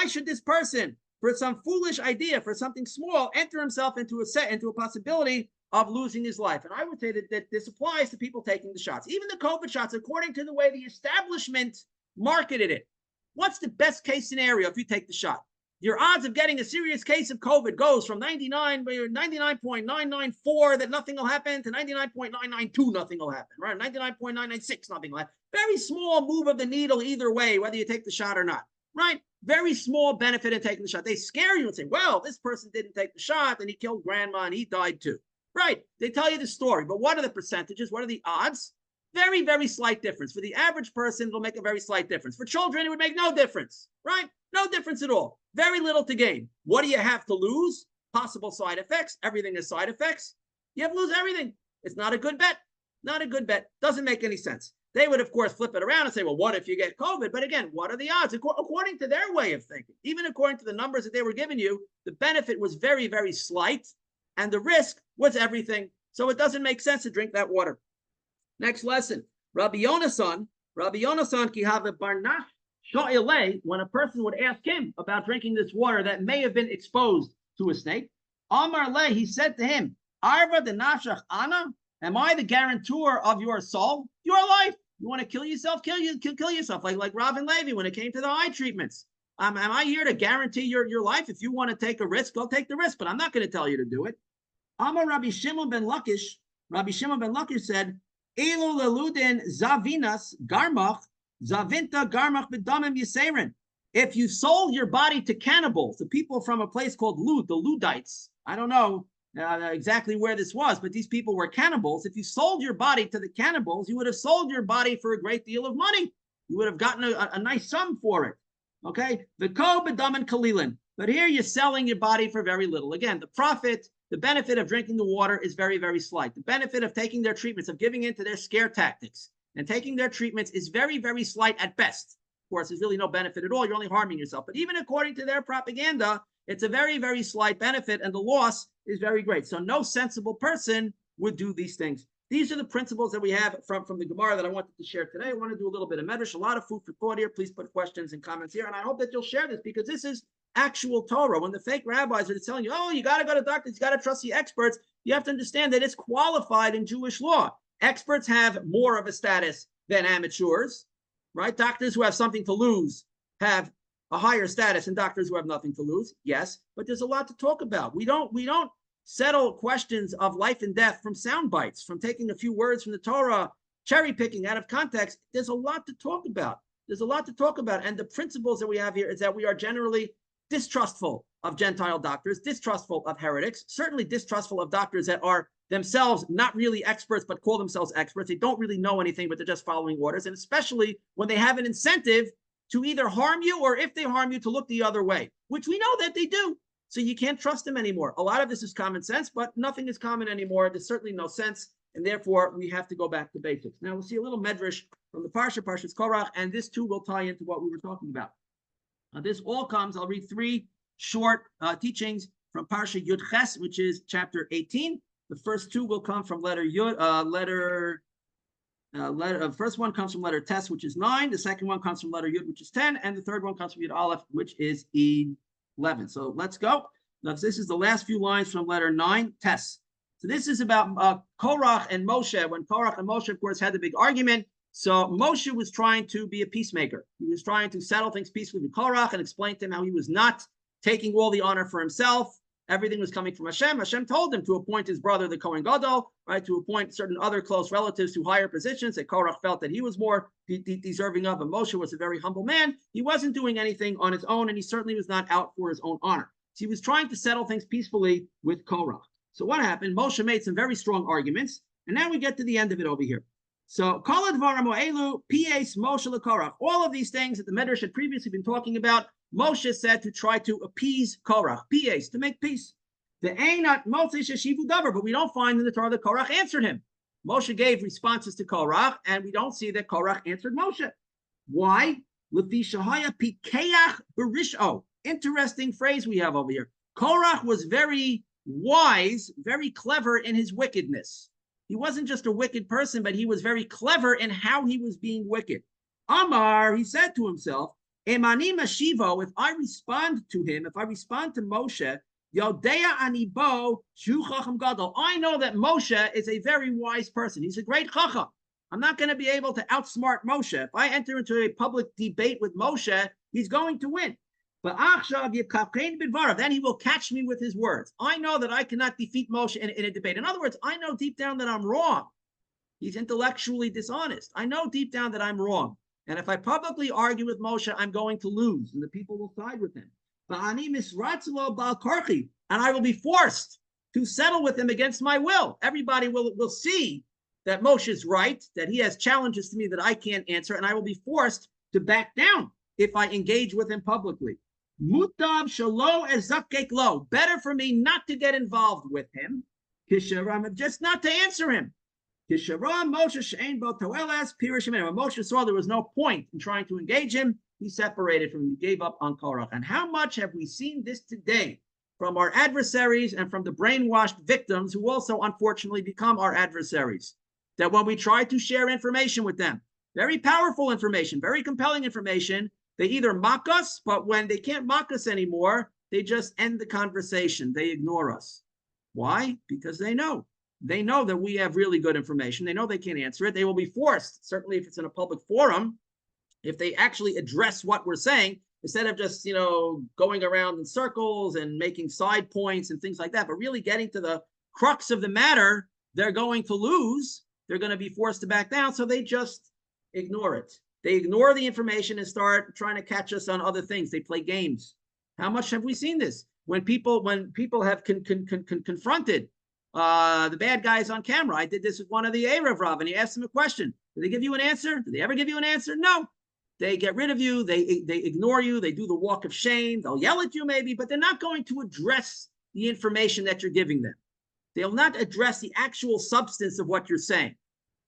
should this person, for some foolish idea, for something small, enter himself into a possibility of losing his life? And I would say that this applies to people taking the shots. Even the COVID shots, according to the way the establishment marketed it. What's the best case scenario if you take the shot? Your odds of getting a serious case of COVID goes from 99.994 that nothing will happen to 99.992 nothing will happen, right? 99.996 nothing will happen. Very small move of the needle either way, whether you take the shot or not, right? Very small benefit in taking the shot. They scare you and say, well, this person didn't take the shot and he killed grandma and he died too. Right? They tell you the story, but what are the percentages? What are the odds? Very, very slight difference. For the average person, it'll make a very slight difference. For children, it would make no difference, right? No difference at all. Very little to gain. What do you have to lose? possible side effects. Everything has side effects. You have to lose everything. It's not a good bet. Not a good bet. Doesn't make any sense. They would, of course, flip it around and say, well, what if you get COVID? But again, what are the odds? According to their way of thinking, even according to the numbers that they were giving you, the benefit was very, very slight, and the risk was everything. So it doesn't make sense to drink that water. Next lesson. Rabbi Yonasan ki have a barnach sho'ilei, when a person would ask him about drinking this water that may have been exposed to a snake, Amar le, he said to him, Arva de nafshach ana, am I the guarantor of your soul, your life? You want to kill yourself? Kill yourself. Like Robin Levy when it came to the eye treatments. Am I here to guarantee your life? If you want to take a risk, go take the risk, but I'm not going to tell you to do it. Amar Rabbi Shimon ben Lakish said, Elu leludin zavinas garmach, zavinta garmach b'damim yiseren. If you sold your body to cannibals, the people from a place called Lud, the Ludites, I don't know exactly where this was, but these people were cannibals. If you sold your body to the cannibals, you would have sold your body for a great deal of money. You would have gotten a nice sum for it. Okay, the ko b'daman kalilin. But here you're selling your body for very little. Again, the benefit of drinking the water is very, very slight. The benefit of taking their treatments, of giving in to their scare tactics and taking their treatments is very, very slight at best. Of course, there's really no benefit at all. You're only harming yourself. But even according to their propaganda, it's a very, very slight benefit, and the loss is very great. So no sensible person would do these things. These are the principles that we have from the Gemara that I wanted to share today. I want to do a little bit of medrash, a lot of food for thought here. Please put questions and comments here, and I hope that you'll share this, because this is actual Torah. When the fake rabbis are telling you, oh, you got to go to doctors, you got to trust the experts, you have to understand that it's qualified in Jewish law. Experts have more of a status than amateurs, right? Doctors who have something to lose have a higher status than doctors who have nothing to lose. Yes, but there's a lot to talk about. We don't settle questions of life and death from sound bites, from taking a few words from the Torah, cherry picking out of context. There's a lot to talk about. And the principles that we have here is that we are generally distrustful of Gentile doctors, distrustful of heretics, certainly distrustful of doctors that are themselves not really experts, but call themselves experts. They don't really know anything, but they're just following orders. And especially when they have an incentive to either harm you, or if they harm you, to look the other way, which we know that they do. So you can't trust them anymore. A lot of this is common sense, but nothing is common anymore. There's certainly no sense. And therefore, we have to go back to basics. Now we'll see a little medrash from the Parshas Korach, and this too will tie into what we were talking about. This all comes, I'll read three short teachings from Parsha Yud Ches, which is chapter 18. The first two will come from letter Yud, first one comes from letter Tes, which is 9. The second one comes from letter Yud, which is 10. And the third one comes from Yud Aleph, which is 11. So let's go. Now, this is the last few lines from letter 9, Tes. So this is about Korach and Moshe. When Korach and Moshe, of course, had the big argument. So Moshe was trying to be a peacemaker. He was trying to settle things peacefully with Korach and explain to him how he was not taking all the honor for himself. Everything was coming from Hashem. Hashem told him to appoint his brother, the Kohen Gadol, right, to appoint certain other close relatives to higher positions that Korach felt that he was more deserving of. And Moshe was a very humble man. He wasn't doing anything on his own, and he certainly was not out for his own honor. So he was trying to settle things peacefully with Korach. So what happened? Moshe made some very strong arguments, and now we get to the end of it over here. So, all of these things that the Medrash had previously been talking about, Moshe said to try to appease Korach, to make peace. The Einat Moshe Sheshivu Davar, but we don't find in the Torah that Korach answered him. Moshe gave responses to Korach, and we don't see that Korach answered Moshe. Why? Interesting phrase we have over here. Korach was very wise, very clever in his wickedness. He wasn't just a wicked person, but he was very clever in how he was being wicked. Amar, he said to himself, Emani Mashivo, if I respond to him, if I respond to Moshe, Yodea Anibo, Shu Chacham Gadol, I know that Moshe is a very wise person. He's a great Chacham. I'm not going to be able to outsmart Moshe. If I enter into a public debate with Moshe, he's going to win. But then he will catch me with his words. I know that I cannot defeat Moshe in a debate. In other words, I know deep down that I'm wrong. He's intellectually dishonest. I know deep down that I'm wrong. And if I publicly argue with Moshe, I'm going to lose, and the people will side with him. And I will be forced to settle with him against my will. Everybody will see that Moshe is right, that he has challenges to me that I can't answer, and I will be forced to back down if I engage with him publicly. Mutav shalo ezakek lo. Better for me not to get involved with him. Kisharam, just not to answer him. Kisharam Moshe she'ein bo toelas pirish. When Moshe saw there was no point in trying to engage him, he separated from him. He gave up on Korach. And how much have we seen this today from our adversaries and from the brainwashed victims who also unfortunately become our adversaries? That when we try to share information with them, very powerful information, very compelling information, they either mock us, but when they can't mock us anymore, they just end the conversation. They ignore us. Why? Because they know. They know that we have really good information. They know they can't answer it. They will be forced, certainly if it's in a public forum, if they actually address what we're saying, instead of just, going around in circles and making side points and things like that, but really getting to the crux of the matter, they're going to lose. They're going to be forced to back down. So they just ignore it. They ignore the information and start trying to catch us on other things. They play games. How much have we seen this? When people have confronted the bad guys on camera. I did this with one of the Erev Rav, and you asked them a question. Did they give you an answer? Did they ever give you an answer? No. They get rid of you. They ignore you. They do the walk of shame. They'll yell at you maybe, but they're not going to address the information that you're giving them. They'll not address the actual substance of what you're saying.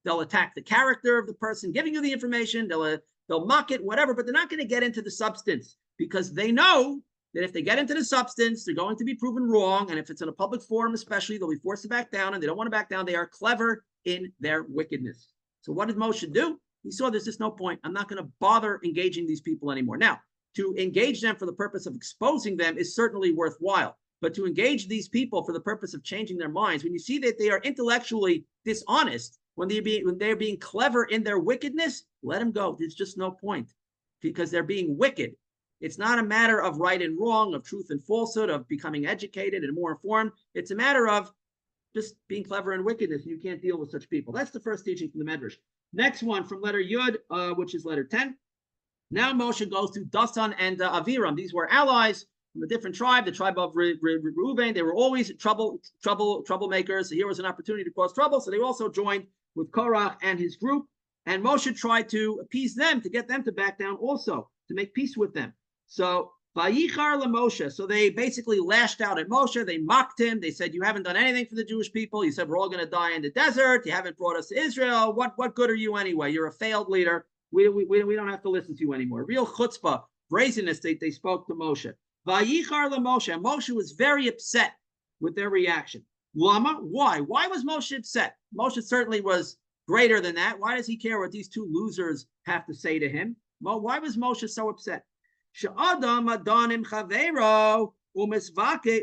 They'll attack the character of the person giving you the information. They'll mock it, whatever, but they're not going to get into the substance because they know that if they get into the substance, they're going to be proven wrong. And if it's in a public forum, especially, they'll be forced to back down, and they don't want to back down. They are clever in their wickedness. So what did Moshe do? He saw there's just no point. I'm not going to bother engaging these people anymore. Now, to engage them for the purpose of exposing them is certainly worthwhile. But to engage these people for the purpose of changing their minds, when you see that they are intellectually dishonest, when they're being clever in their wickedness, let them go. There's just no point because they're being wicked. It's not a matter of right and wrong, of truth and falsehood, of becoming educated and more informed. It's a matter of just being clever in wickedness, and you can't deal with such people. That's the first teaching from the Medrash. Next one from letter Yud, which is letter 10. Now Moshe goes to Dasan and Aviram. These were allies from a different tribe, the tribe of Reuben. They were always troublemakers. So here was an opportunity to cause trouble. So they also joined with Korach and his group. And Moshe tried to appease them, to get them to back down also, to make peace with them. So Vayichar LaMoshe. So they basically lashed out at Moshe. They mocked him. They said, you haven't done anything for the Jewish people. You said we're all going to die in the desert. You haven't brought us to Israel. What good are you anyway? You're a failed leader. We don't have to listen to you anymore. Real chutzpah, brazenness, they spoke to Moshe. Vayichar LaMoshe. And Moshe was very upset with their reaction. Lama? Why? Why was Moshe upset? Moshe certainly was greater than that. Why does he care what these two losers have to say to him? Well, why was Moshe so upset? Sha'adam adanim chavero umisvakeach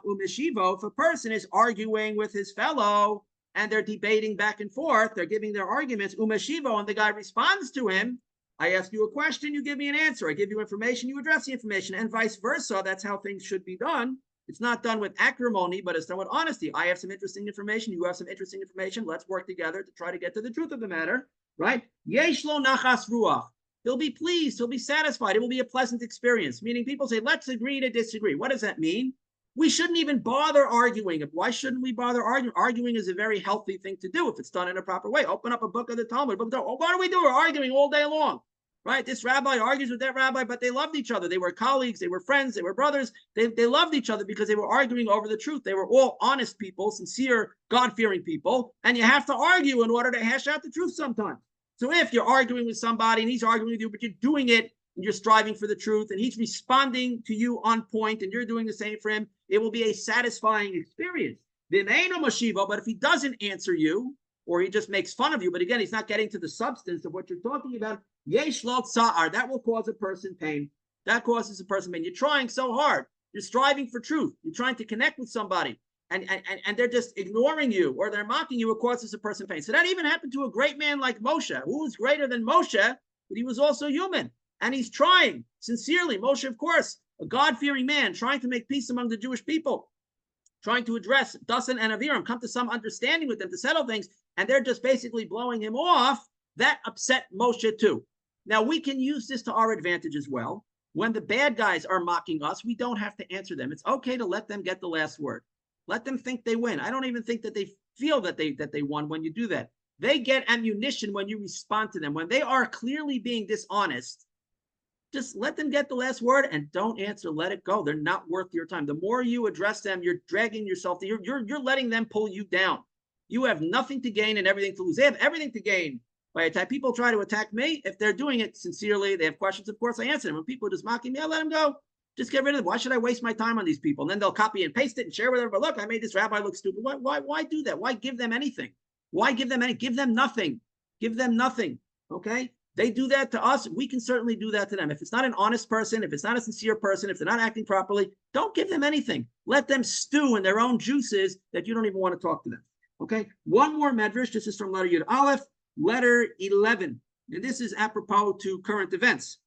umishivo. If a person is arguing with his fellow and they're debating back and forth, they're giving their arguments, umishivo, and the guy responds to him, I ask you a question, you give me an answer. I give you information, you address the information, and vice versa. That's how things should be done. It's not done with acrimony, but it's done with honesty. I have some interesting information. You have some interesting information. Let's work together to try to get to the truth of the matter, right? Yesh lo nachas ruach. He'll be pleased. He'll be satisfied. It will be a pleasant experience, meaning people say, let's agree to disagree. What does that mean? We shouldn't even bother arguing. Why shouldn't we bother arguing? Arguing is a very healthy thing to do if it's done in a proper way. Open up a book of the Talmud. What do we do? We're arguing all day long. Right? This rabbi argues with that rabbi, but they loved each other. They were colleagues, they were friends, they were brothers. They loved each other because they were arguing over the truth. They were all honest people, sincere, God-fearing people. And you have to argue in order to hash out the truth sometimes. So if you're arguing with somebody and he's arguing with you, but you're doing it and you're striving for the truth and he's responding to you on point and you're doing the same for him, it will be a satisfying experience. But if he doesn't answer you, or he just makes fun of you, but again, he's not getting to the substance of what you're talking about, yesh lo tsa'ar, that will cause a person pain. That causes a person pain. You're trying so hard. You're striving for truth. You're trying to connect with somebody, and they're just ignoring you, or they're mocking you, it causes a person pain. So that even happened to a great man like Moshe, who was greater than Moshe, but he was also human. And he's trying, sincerely. Moshe, of course, a God-fearing man, trying to make peace among the Jewish people, trying to address Dasan and Aviram, come to some understanding with them to settle things, and they're just basically blowing him off. That upset Moshe too. Now, we can use this to our advantage as well. When the bad guys are mocking us, we don't have to answer them. It's okay to let them get the last word. Let them think they win. I don't even think that they feel that they won when you do that. They get ammunition when you respond to them. When they are clearly being dishonest, Just let them get the last word and don't answer. Let it go. They're not worth your time. The more you address them, you're dragging yourself. You're letting them pull you down. You have nothing to gain and everything to lose. They have everything to gain by attack. People try to attack me. If they're doing it sincerely, they have questions. Of course, I answer them. When people are just mocking me, I let them go. Just get rid of them. Why should I waste my time on these people? And then they'll copy and paste it and share with everybody. Look, I made this rabbi look stupid. Why do that? Why give them anything? Why give them any? Give them nothing. Give them nothing. Okay. They do that to us. We can certainly do that to them. If it's not an honest person, if it's not a sincere person, if they're not acting properly, don't give them anything. Let them stew in their own juices that you don't even want to talk to them. Okay. One more medrash. This is from letter Yud Aleph, letter 11. And this is apropos to current events.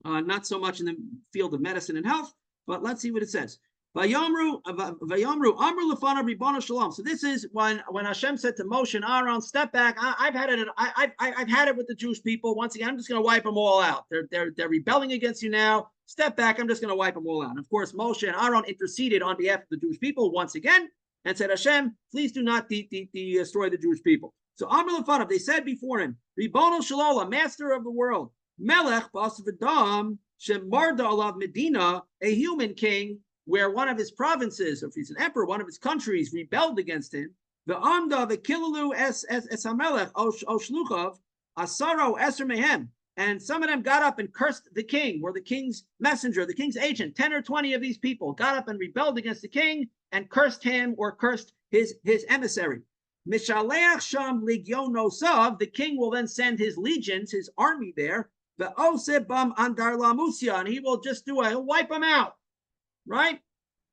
Not so much in the field of medicine and health, but let's see what it says. Vayomru Amru Lefanav Ribono Shalom. So this is when Hashem said to Moshe and Aaron, "Step back. I've had it with the Jewish people. Once again, I'm just going to wipe them all out. They're rebelling against you now. Step back. I'm just going to wipe them all out." And of course, Moshe and Aaron interceded on behalf of the Jewish people once again and said, "Hashem, please do not destroy the Jewish people." So Amru Lefanav, they said before him, Ribono Shalom, Master of the world, Melech Bas V'Dam Shemarda Alav Medina, a human king, where one of his provinces, or if he's an emperor, one of his countries rebelled against him. The Amda, the Kilalu es Hamelech, Oshluchav, Asaro Eser Mehem. And some of them got up and cursed the king, or the king's messenger, the king's agent. 10 or 20 of these people got up and rebelled against the king and cursed him or cursed his emissary. Mishaleach Sham Legionosav, the king will then send his legions, his army there. The Osebam Andar Lamusia, and he will just he'll wipe them out. Right?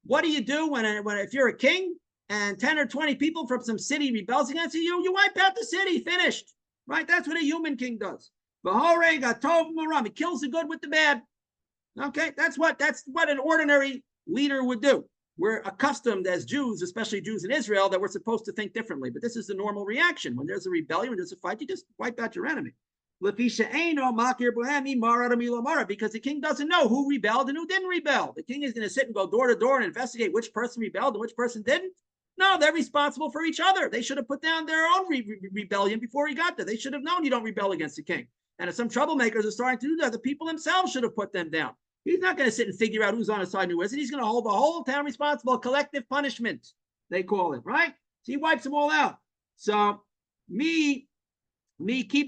What do you do when if you're a king and 10 or 20 people from some city rebels against you? You wipe out the city. Finished. Right? That's what a human king does. He kills the good with the bad. Okay, that's what an ordinary leader would do. We're accustomed as Jews, especially Jews in Israel, that we're supposed to think differently. But this is the normal reaction. When there's a rebellion, when there's a fight, you just wipe out your enemy. Because the king doesn't know who rebelled and who didn't rebel. The king is going to sit and go door to door and investigate which person rebelled and which person didn't. No, they're responsible for each other. They should have put down their own rebellion before he got there. They should have known you don't rebel against the king. And if some troublemakers are starting to do that, the people themselves should have put them down. He's not going to sit and figure out who's on his side and who isn't. He's going to hold the whole town responsible. Collective punishment, they call it, right? So he wipes them all out. So the king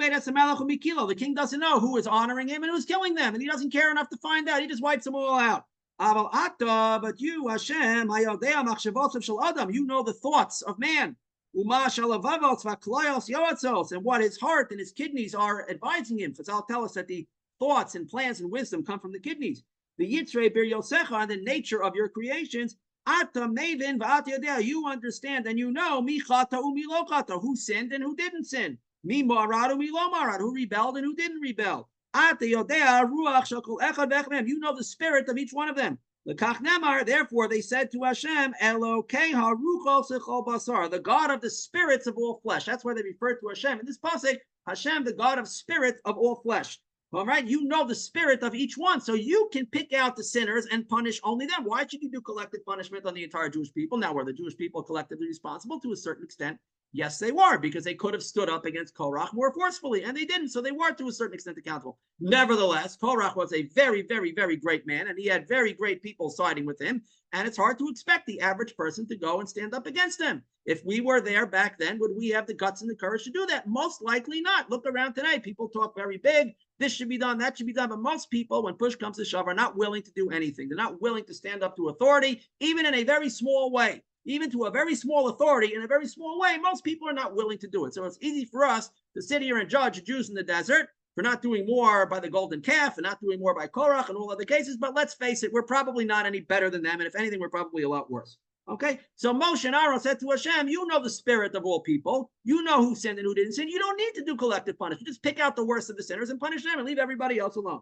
doesn't know who is honoring him and who's killing them, and he doesn't care enough to find out. He just wipes them all out. But you, Hashem, you know the thoughts of man, and what his heart and his kidneys are advising him. Because I'll tell us that the thoughts and plans and wisdom come from the kidneys. The Yitzrei Bir Yosecha, and the nature of your creations. You understand and you know who sinned and who didn't sin. Mi marad mi lo marad, who rebelled and who didn't rebel. You know the spirit of each one of them. Therefore they said to Hashem, the God of the spirits of all flesh. That's why they refer to Hashem in this pasuk, Hashem, the God of spirits of all flesh. All right, you know the spirit of each one, so you can pick out the sinners and punish only them. Why should you do collective punishment on the entire Jewish people? Now, were the Jewish people collectively responsible? To a certain extent, yes, they were, because they could have stood up against Korach more forcefully, and they didn't, so they were to a certain extent accountable. Nevertheless, Korach was a very, very, very great man, and he had very great people siding with him, and it's hard to expect the average person to go and stand up against him. If we were there back then, would we have the guts and the courage to do that? Most likely not. Look around today. People talk very big. This should be done, that should be done. But most people, when push comes to shove, are not willing to do anything. They're not willing to stand up to authority, even in a very small way. Even to a very small authority in a very small way, most people are not willing to do it. So it's easy for us to sit here and judge Jews in the desert for not doing more by the golden calf and not doing more by Korach and all other cases. But let's face it, we're probably not any better than them. And if anything, we're probably a lot worse. Okay, so Moshe and Aaron said to Hashem, you know the spirit of all people. You know who sinned and who didn't sin. You don't need to do collective punishment. Just pick out the worst of the sinners and punish them and leave everybody else alone.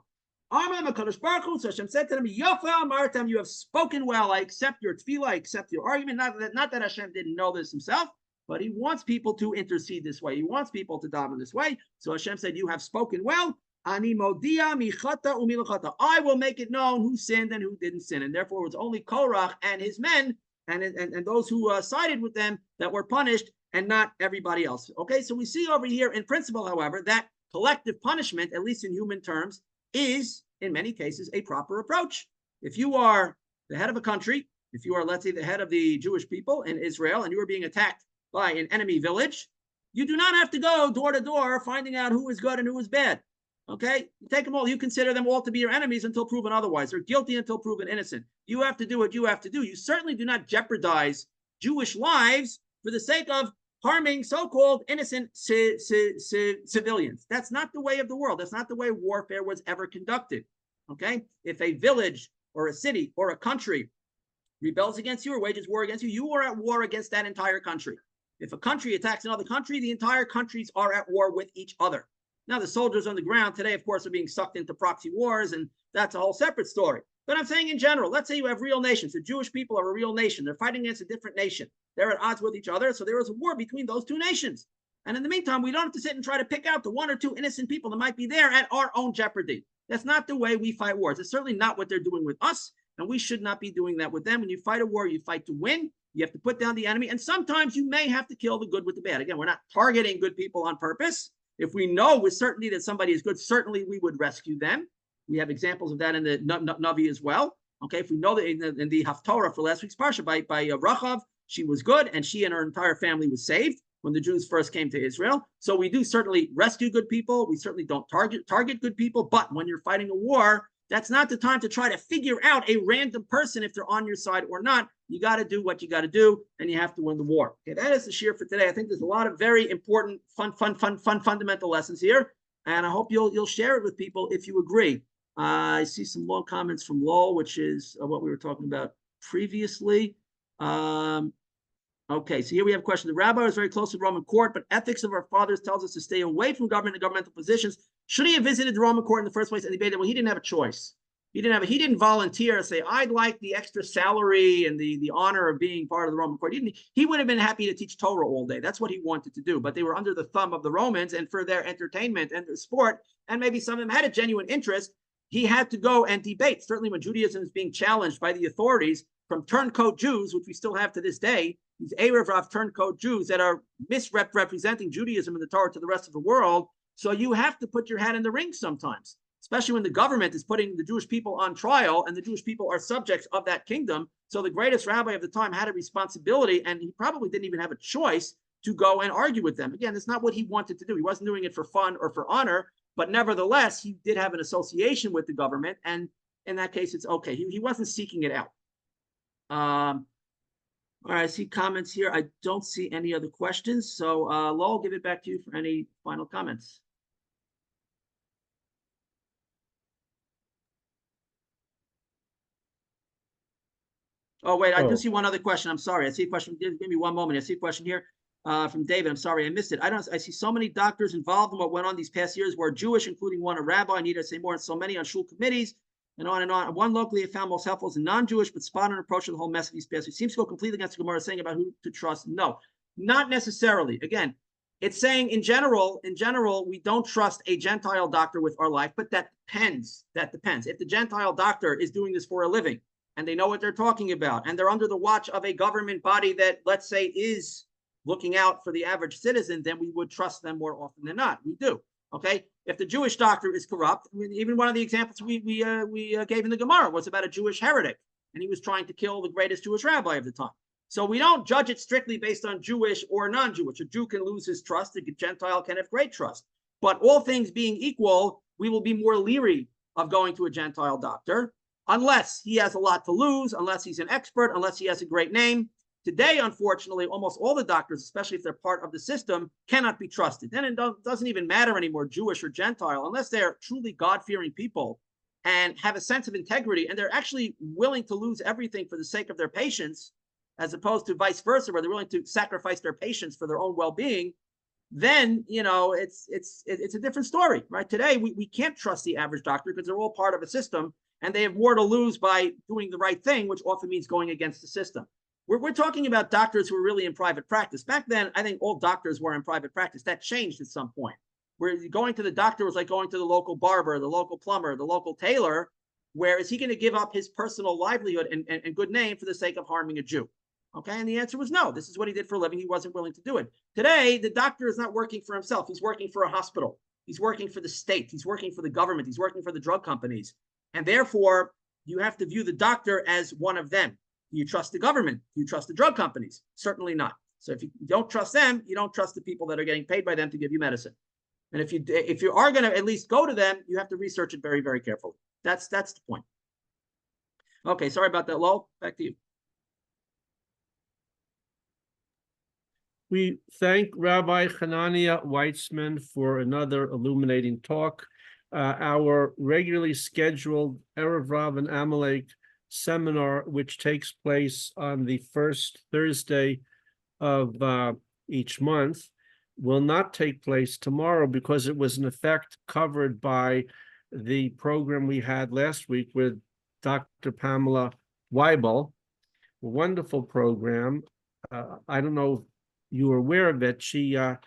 So Hashem said to them, Yofa Martam, you have spoken well. I accept your tefillah, I accept your argument. Not that Hashem didn't know this himself, but he wants people to intercede this way. He wants people to daven this way. So Hashem said, you have spoken well. Ani modia michata umilachata. I will make it known who sinned and who didn't sin. And therefore, it was only Korach and his men and those who sided with them that were punished, and not everybody else. Okay, so we see over here in principle, however, that collective punishment, at least in human terms, is in many cases, a proper approach. If you are the head of a country, if you are, let's say, the head of the Jewish people in Israel, and you are being attacked by an enemy village, you do not have to go door to door finding out who is good and who is bad. Okay? You take them all, you consider them all to be your enemies until proven otherwise. They're guilty until proven innocent. You have to do what you have to do. You certainly do not jeopardize Jewish lives for the sake of harming so-called innocent civilians. That's not the way of the world. That's not the way warfare was ever conducted. Okay? If a village or a city or a country rebels against you or wages war against you, you are at war against that entire country. If a country attacks another country, the entire countries are at war with each other. Now, the soldiers on the ground today, of course, are being sucked into proxy wars, and that's a whole separate story. But I'm saying in general, let's say you have real nations. The Jewish people are a real nation. They're fighting against a different nation. They're at odds with each other, so there is a war between those two nations. And in the meantime, we don't have to sit and try to pick out the one or two innocent people that might be there at our own jeopardy. That's not the way we fight wars. It's certainly not what they're doing with us, and we should not be doing that with them. When you fight a war, you fight to win. You have to put down the enemy, and sometimes you may have to kill the good with the bad. Again, we're not targeting good people on purpose. If we know with certainty that somebody is good, certainly we would rescue them. We have examples of that in the Navi as well. Okay, if we know that in the Haftorah for last week's Parsha by Rachav, she was good, and she and her entire family was saved when the Jews first came to Israel. So we do certainly rescue good people. We certainly don't target good people. But when you're fighting a war, that's not the time to try to figure out a random person if they're on your side or not. You got to do what you got to do, and you have to win the war. Okay, that is the shir for today. I think there's a lot of very important, fun, fundamental lessons here, and I hope you'll share it with people if you agree. I see some long comments from Lowell, which is what we were talking about previously. Okay, so here we have a question. The rabbi is very close to the Roman court, but ethics of our fathers tells us to stay away from government and governmental positions. Should he have visited the Roman court in the first place and debated? Well, he didn't have a choice. He didn't volunteer and say, I'd like the extra salary and the honor of being part of the Roman court. He would have been happy to teach Torah all day. That's what he wanted to do. But they were under the thumb of the Romans, and for their entertainment and their sport, and maybe some of them had a genuine interest, he had to go and debate. Certainly when Judaism is being challenged by the authorities from turncoat Jews, which we still have to this day, these Erev Rav turncoat Jews that are misrepresenting Judaism and the Torah to the rest of the world. So you have to put your hat in the ring sometimes, especially when the government is putting the Jewish people on trial and the Jewish people are subjects of that kingdom. So the greatest rabbi of the time had a responsibility, and he probably didn't even have a choice to go and argue with them. Again, it's not what he wanted to do. He wasn't doing it for fun or for honor, but nevertheless, he did have an association with the government, and in that case, it's okay. He wasn't seeking it out. All right, I see comments here. I don't see any other questions. So, Lowell, I'll give it back to you for any final comments. Oh, wait, I do see one other question. I'm sorry. I see a question. Give me one moment. I see a question here from David. I'm sorry, I missed it. I see so many doctors involved in what went on these past years who are Jewish, including one a rabbi. I need to say more, and so many on shul committees, and on and on. One locally I found most helpful is a non-Jewish but spot-on approach to the whole mess of these past years. It seems to go completely against the Gemara saying about who to trust. No, not necessarily. Again, it's saying in general, we don't trust a Gentile doctor with our life, but that depends. That depends. If the Gentile doctor is doing this for a living, and they know what they're talking about, and they're under the watch of a government body that, let's say, is looking out for the average citizen, then we would trust them more often than not. We do. Okay. If the Jewish doctor is corrupt, I mean, even one of the examples we gave in the Gemara was about a Jewish heretic, and he was trying to kill the greatest Jewish rabbi of the time. So we don't judge it strictly based on Jewish or non-Jewish. A Jew can lose his trust, a Gentile can have great trust. But all things being equal, we will be more leery of going to a Gentile doctor unless he has a lot to lose, unless he's an expert, unless he has a great name. Today, unfortunately, almost all the doctors, especially if they're part of the system, cannot be trusted. Then it doesn't even matter anymore, Jewish or Gentile, unless they're truly God-fearing people and have a sense of integrity, and they're actually willing to lose everything for the sake of their patients, as opposed to vice versa, where they're willing to sacrifice their patients for their own well-being. Then, it's a different story, right? Today, we can't trust the average doctor because they're all part of a system, and they have more to lose by doing the right thing, which often means going against the system. We're talking about doctors who are really in private practice. Back then, I think all doctors were in private practice. That changed at some point, where going to the doctor was like going to the local barber, the local plumber, the local tailor. Where is he going to give up his personal livelihood and good name for the sake of harming a Jew? Okay, and the answer was no. This is what he did for a living. He wasn't willing to do it. Today, the doctor is not working for himself. He's working for a hospital. He's working for the state. He's working for the government. He's working for the drug companies. And therefore, you have to view the doctor as one of them. Do you trust the government? Do you trust the drug companies? Certainly not. So if you don't trust them, you don't trust the people that are getting paid by them to give you medicine. And if you are going to at least go to them, you have to research it very, very carefully. That's the point. Okay, sorry about that, Lowell. Back to you. We thank Rabbi Hanania Weitzman for another illuminating talk. Our regularly scheduled Erev Rav and Amalek seminar, which takes place on the first Thursday of each month, will not take place tomorrow because it was in effect covered by the program we had last week with Dr. Pamela Weibel. A wonderful program. I don't know if you are aware of it. She has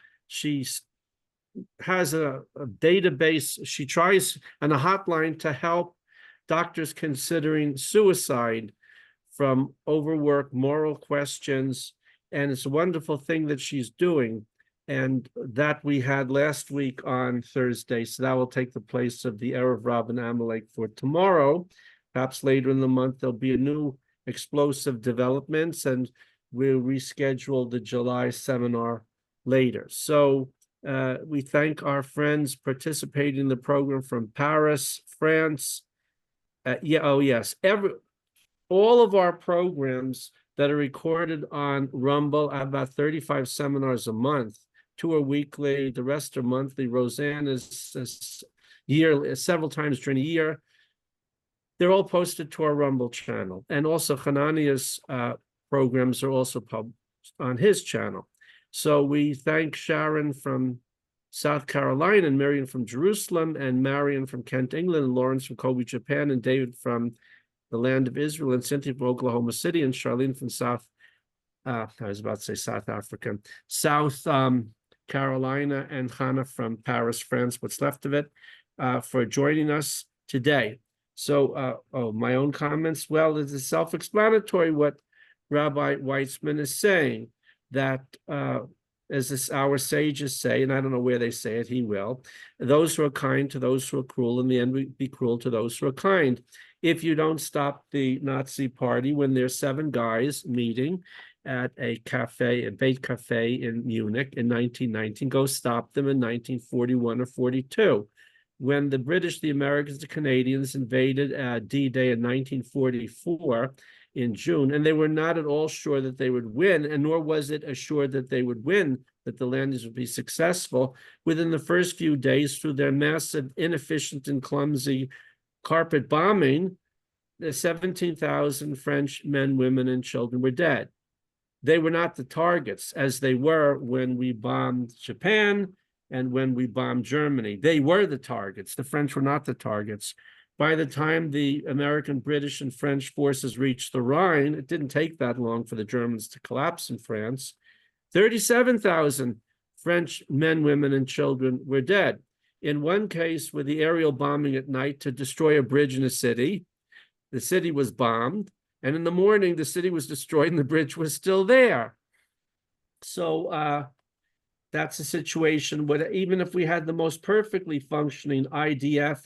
a database. She tries on a hotline to help doctors considering suicide from overwork, moral questions, and it's a wonderful thing that she's doing. And that we had last week on Thursday, so that will take the place of the Erev Rav and Amalek for tomorrow. Perhaps later in the month, there'll be a new explosive developments, and we'll reschedule the July seminar later. So we thank our friends participating in the program from Paris, France. All of our programs that are recorded on Rumble, about 35 seminars a month. 2 are weekly, the rest are monthly. Roseanne is yearly, several times during the year. They're all posted to our Rumble channel. And also Hanania's programs are also published on his channel. So we thank Sharon from South Carolina, and Marion from Jerusalem, and Marion from Kent, England, and Lawrence from Kobe, Japan, and David from the land of Israel, and Cynthia from Oklahoma City, and Charlene from South Africa, South Carolina, and Hannah from Paris, France, what's left of it, for joining us today. So, my own comments. Well, it is self-explanatory what Rabbi Weitzman is saying, that as our sages say, and I don't know where they say it, he will, those who are kind to those who are cruel, in the end, we be cruel to those who are kind. If you don't stop the Nazi party when there's 7 guys meeting at a cafe, a Beit Cafe in Munich in 1919, go stop them in 1941 or 42. When the British, the Americans, the Canadians invaded D-Day in 1944 in June, and they were not at all sure that they would win, and nor was it assured that they would win, that the Landers would be successful. Within the first few days, through their massive, inefficient, and clumsy carpet bombing, the 17,000 French men, women, and children were dead. They were not the targets as they were when we bombed Japan and when we bombed Germany. They were the targets. The French were not the targets. By the time the American, British, and French forces reached the Rhine, it didn't take that long for the Germans to collapse in France. 37,000 French men, women, and children were dead. In one case, with the aerial bombing at night to destroy a bridge in a city, the city was bombed, and in the morning, the city was destroyed and the bridge was still there. So that's a situation where even if we had the most perfectly functioning IDF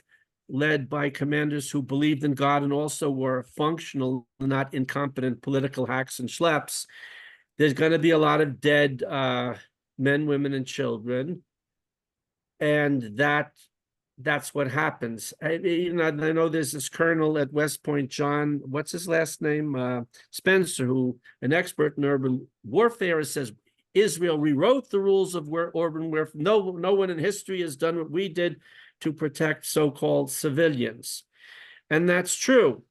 led by commanders who believed in God and also were functional, not incompetent political hacks and schleps, there's going to be a lot of dead men, women, and children. And that's what happens. I know there's this colonel at West Point, John, what's his last name? Spencer, who an expert in urban warfare, says Israel rewrote the rules of urban warfare. No one in history has done what we did to protect so-called civilians. And that's true.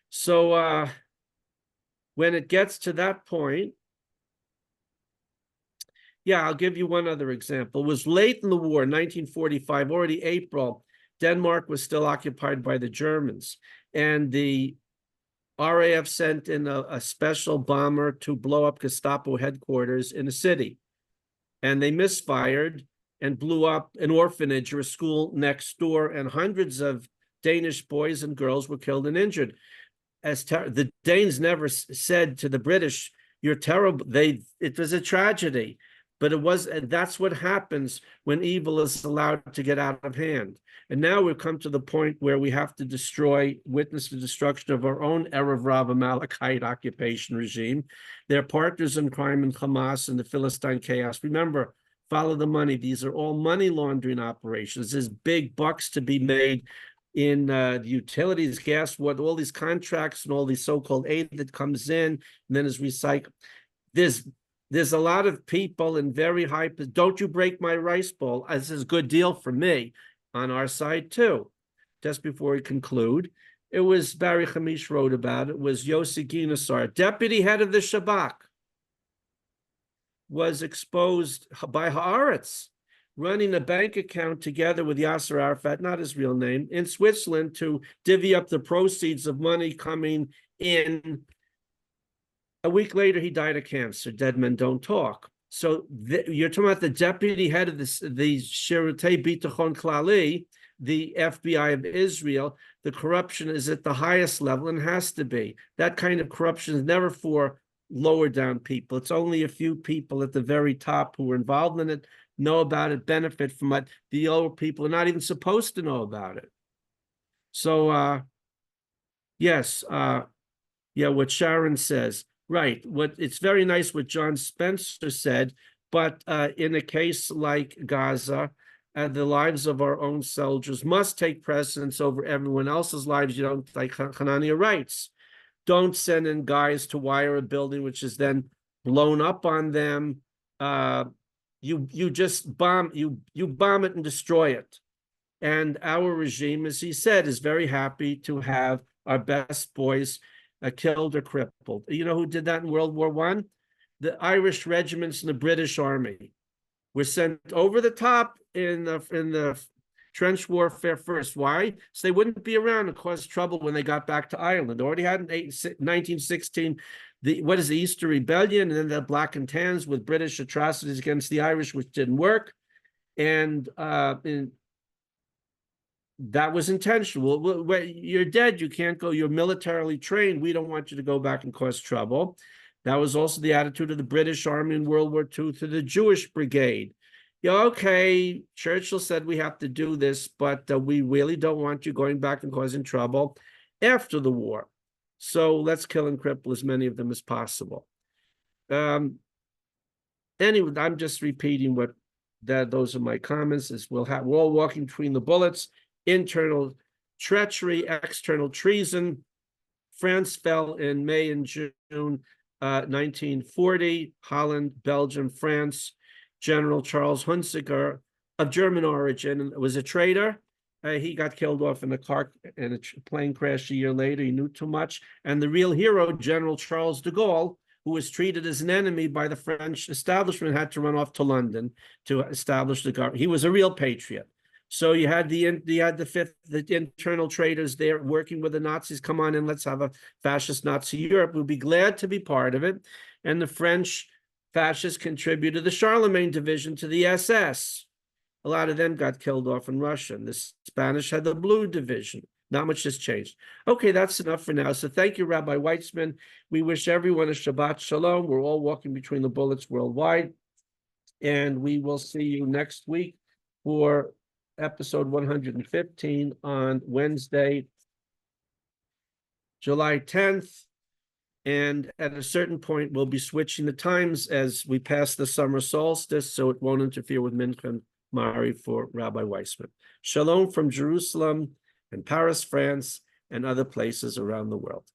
So when it gets to that point, yeah, I'll give you one other example. It was late in the war, 1945, already April. Denmark was still occupied by the Germans. And the RAF sent in a special bomber to blow up Gestapo headquarters in a city. And they misfired and blew up an orphanage or a school next door. And hundreds of Danish boys and girls were killed and injured. The Danes never said to the British, "You're terrible." It was a tragedy. But and that's what happens when evil is allowed to get out of hand. And now we've come to the point where we have to witness the destruction of our own Erev Rav Amalekite occupation regime. They're partners in crime in Hamas and the Philistine chaos. Remember, follow the money. These are all money laundering operations. There's big bucks to be made in the utilities, gas, what all these contracts and all these so-called aid that comes in and then is recycled. There's a lot of people in very high. Don't you break my rice bowl? This is a good deal for me on our side too. Just before we conclude, it was Barry Hamish wrote about it. Was Yossi Ginosar, deputy head of the Shabak, was exposed by Haaretz, running a bank account together with Yasser Arafat, not his real name, in Switzerland to divvy up the proceeds of money coming in. A week later, he died of cancer. Dead men don't talk. So you're talking about the deputy head of the Shirutei Bitachon Klali, the FBI of Israel. The corruption is at the highest level and has to be. That kind of corruption is never for lower down people. It's only a few people at the very top who are involved in it, know about it, benefit from it. The lower people are not even supposed to know about it. So, yes, what Sharon says. Right. It's very nice what John Spencer said, but in a case like Gaza, the lives of our own soldiers must take precedence over everyone else's lives. You don't, like Hanania writes, don't send in guys to wire a building which is then blown up on them. You just bomb it and destroy it. And our regime, as he said, is very happy to have our best boys killed or crippled. You know who did that in World War I? The Irish regiments in the British Army were sent over the top in the trench warfare first. Why? So they wouldn't be around and cause trouble when they got back to Ireland. They already had in 1916 the Easter Rebellion, and then the Black and Tans with British atrocities against the Irish, which didn't work. And that was intentional. Well, you're dead. You can't go. You're militarily trained. We don't want you to go back and cause trouble. That was also the attitude of the British Army in World War II to the Jewish Brigade. Yeah, okay, Churchill said we have to do this, but we really don't want you going back and causing trouble after the war. So let's kill and cripple as many of them as possible. Anyway, I'm just repeating those are my comments. We're all walking between the bullets. Internal treachery, external treason. France fell in May and June 1940. Holland, Belgium, France. General Charles Hunziker, of German origin, was a traitor. He got killed off in a plane crash a year later. He knew too much. And the real hero, General Charles de Gaulle, who was treated as an enemy by the French establishment, had to run off to London to establish the government. He was a real patriot. So you had the internal traitors there working with the Nazis. Come on in, let's have a fascist Nazi Europe. We'll be glad to be part of it. And the French fascists contributed the Charlemagne division to the SS. A lot of them got killed off in Russia. And the Spanish had the Blue division. Not much has changed. Okay, that's enough for now. So thank you, Rabbi Weitzman. We wish everyone a Shabbat Shalom. We're all walking between the bullets worldwide. And we will see you next week for episode 115 on Wednesday, July 10th. And at a certain point, we'll be switching the times as we pass the summer solstice, so it won't interfere with Mincha and Mari for Rabbi Weitzman. Shalom from Jerusalem and Paris, France, and other places around the world.